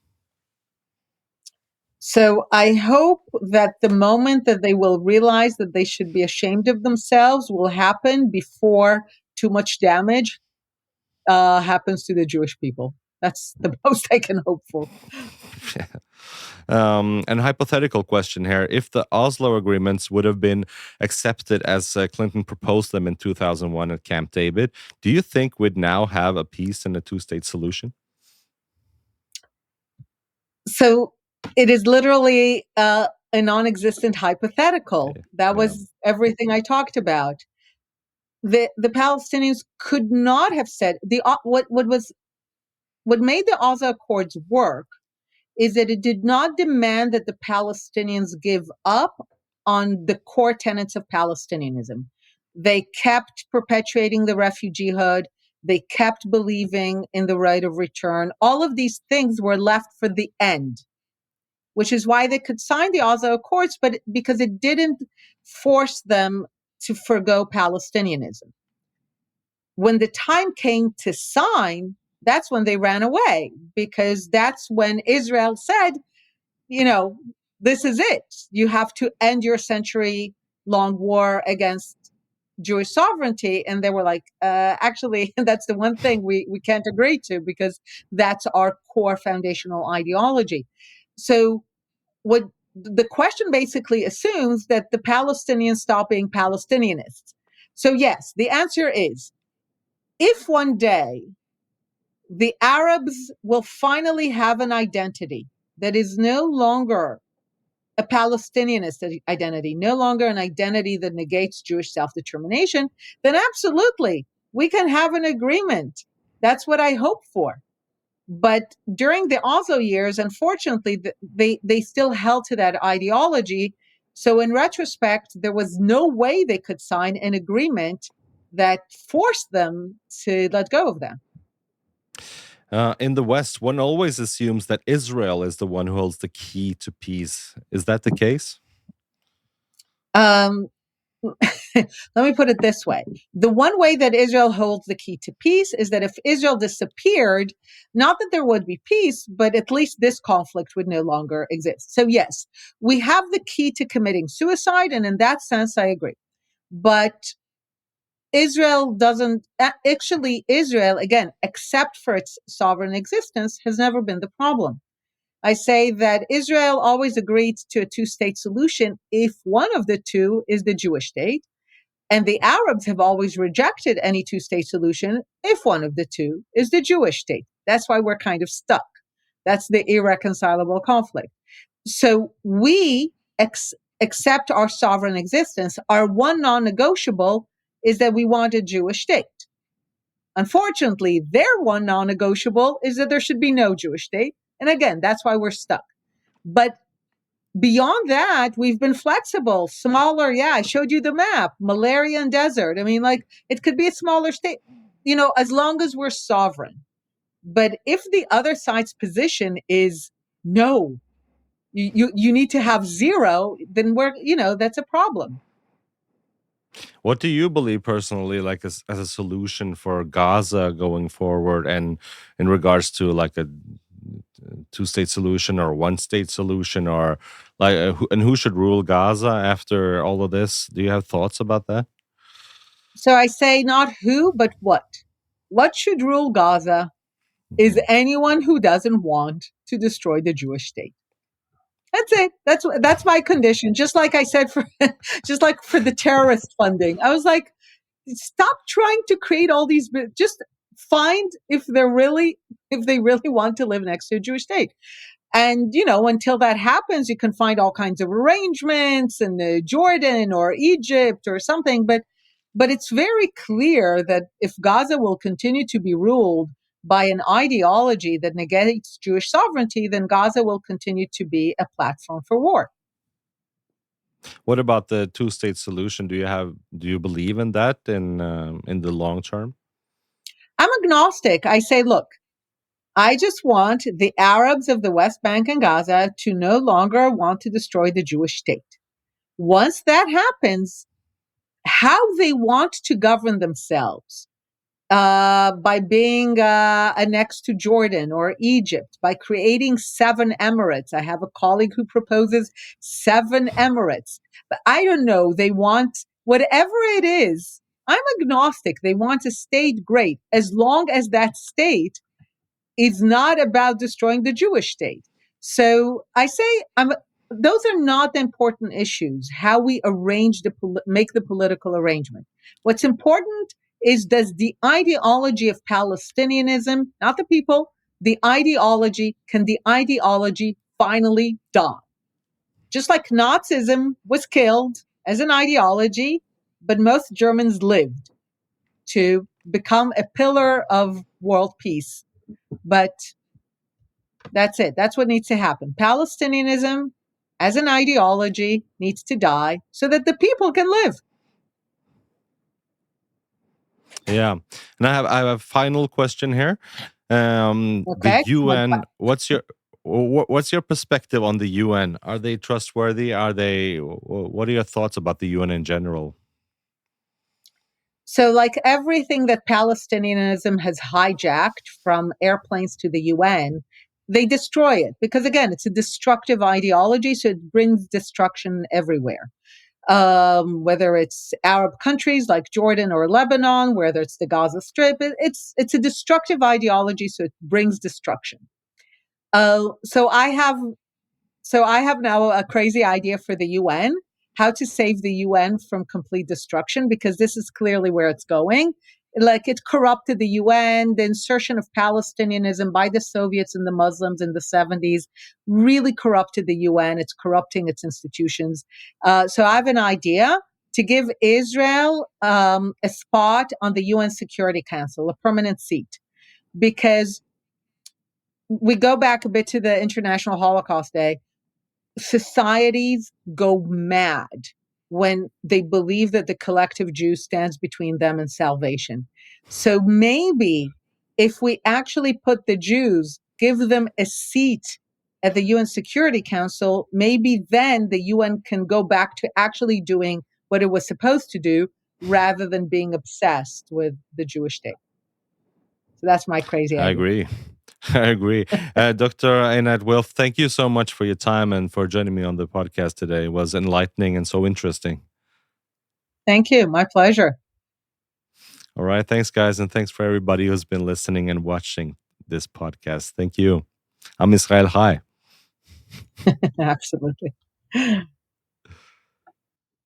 So I hope that the moment that they will realize that they should be ashamed of themselves will happen before too much damage happens to the Jewish people. That's the most I can hope for. And hypothetical question here: if the Oslo agreements would have been accepted as Clinton proposed them in 2001 at Camp David, do you think we'd now have a peace and a two-state solution? So it is literally a non-existent hypothetical. Okay. That Yeah. was everything I talked about. The Palestinians could not have said what made the Oslo Accords work is that it did not demand that the Palestinians give up on the core tenets of Palestinianism. They kept perpetuating the refugeehood. They kept believing in the right of return. All of these things were left for the end, which is why they could sign the Oslo Accords, but because it didn't force them to forgo Palestinianism. When the time came to sign, that's when they ran away, because that's when Israel said, you know, this is it. You have to end your century-long war against Jewish sovereignty. And they were like, actually, that's the one thing we can't agree to, because that's our core foundational ideology. So what the question basically assumes that the Palestinians stop being Palestinianists. So yes, the answer is, if one day the Arabs will finally have an identity that is no longer a Palestinianist identity, no longer an identity that negates Jewish self-determination, then absolutely, we can have an agreement. That's what I hope for. But during the Oslo years, unfortunately, they still held to that ideology. So in retrospect, there was no way they could sign an agreement that forced them to let go of them. In the West, one always assumes that Israel is the one who holds the key to peace. Is that the case? Um, Let me put it this way. The one way that Israel holds the key to peace is that if Israel disappeared, not that there would be peace, but at least this conflict would no longer exist. So, yes, we have the key to committing suicide. And in that sense, I agree. But Israel doesn't, actually, Israel, again, except for its sovereign existence, has never been the problem. I say that Israel always agreed to a two-state solution if one of the two is the Jewish state. And the Arabs have always rejected any two-state solution if one of the two is the Jewish state. That's why we're kind of stuck. That's the irreconcilable conflict. So we accept our sovereign existence. Our one non-negotiable is that we want a Jewish state. Unfortunately, their one non-negotiable is that there should be no Jewish state. And again, that's why we're stuck. But beyond that, we've been flexible, smaller. Yeah, I showed you the map, malaria and desert. I mean, like, it could be a smaller state, as long as we're sovereign. But if the other side's position is no, you need to have zero, then that's a problem. What do you believe personally, like as a solution for Gaza going forward, and in regards to like a two-state solution or one-state solution, or like who should rule Gaza after all of this? Do you have thoughts about that? So I say not who, but what. What should rule Gaza is Mhm. anyone who doesn't want to destroy the Jewish state. That's it. That's my condition. Just like I said for just like for the terrorist funding. I was like, stop trying to create all these, just find if they really want to live next to a Jewish state. And until that happens, you can find all kinds of arrangements in Jordan or Egypt or something, but it's very clear that if Gaza will continue to be ruled by an ideology that negates Jewish sovereignty, then Gaza will continue to be a platform for war. What about the two-state solution? Do you believe in that in the long term? I'm agnostic. I say, look, I just want the Arabs of the West Bank and Gaza to no longer want to destroy the Jewish state. Once that happens, how they want to govern themselves, by being annexed to Jordan or Egypt, by creating 7 emirates. I have a colleague who proposes 7 emirates. But I don't know. They want whatever it is. I'm agnostic. They want a state, great, as long as that state is not about destroying the Jewish state. So I say those are not the important issues, how we make the political arrangement. What's important is, does the ideology of Palestinianism, not the people, can the ideology finally die? Just like Nazism was killed as an ideology, but most Germans lived to become a pillar of world peace. But That's it. That's what needs to happen. Palestinianism as an ideology needs to die so that the people can live. Yeah, and I have a final question here. The Okay. UN. What's your perspective on the UN? Are they trustworthy? Are they? What are your thoughts about the UN in general? So, like everything that Palestinianism has hijacked from airplanes to the UN, they destroy it because, again, it's a destructive ideology. So it brings destruction everywhere. Whether it's Arab countries like Jordan or Lebanon, whether it's the Gaza Strip, it's a destructive ideology. So it brings destruction. Uh, so I have so I have now a crazy idea for the UN, how to save the UN from complete destruction, because this is clearly where it's going. Like it corrupted the UN, the insertion of Palestinianism by the Soviets and the Muslims in the 70s really corrupted the UN. It's corrupting its institutions. So I have an idea to give Israel a spot on the UN Security Council, a permanent seat, because we go back a bit to the International Holocaust Day. Societies go mad when they believe that the collective Jew stands between them and salvation. So maybe if we actually put the Jews, give them a seat at the UN Security Council, maybe then the UN can go back to actually doing what it was supposed to do rather than being obsessed with the Jewish state. So that's my crazy I idea. agree. I agree. Dr. Einat Wilf, thank you so much for your time and for joining me on the podcast today. It was enlightening and so interesting. Thank you. My pleasure. All right. Thanks, guys. And thanks for everybody who's been listening and watching this podcast. Thank you. I'm Israel Chai. Absolutely.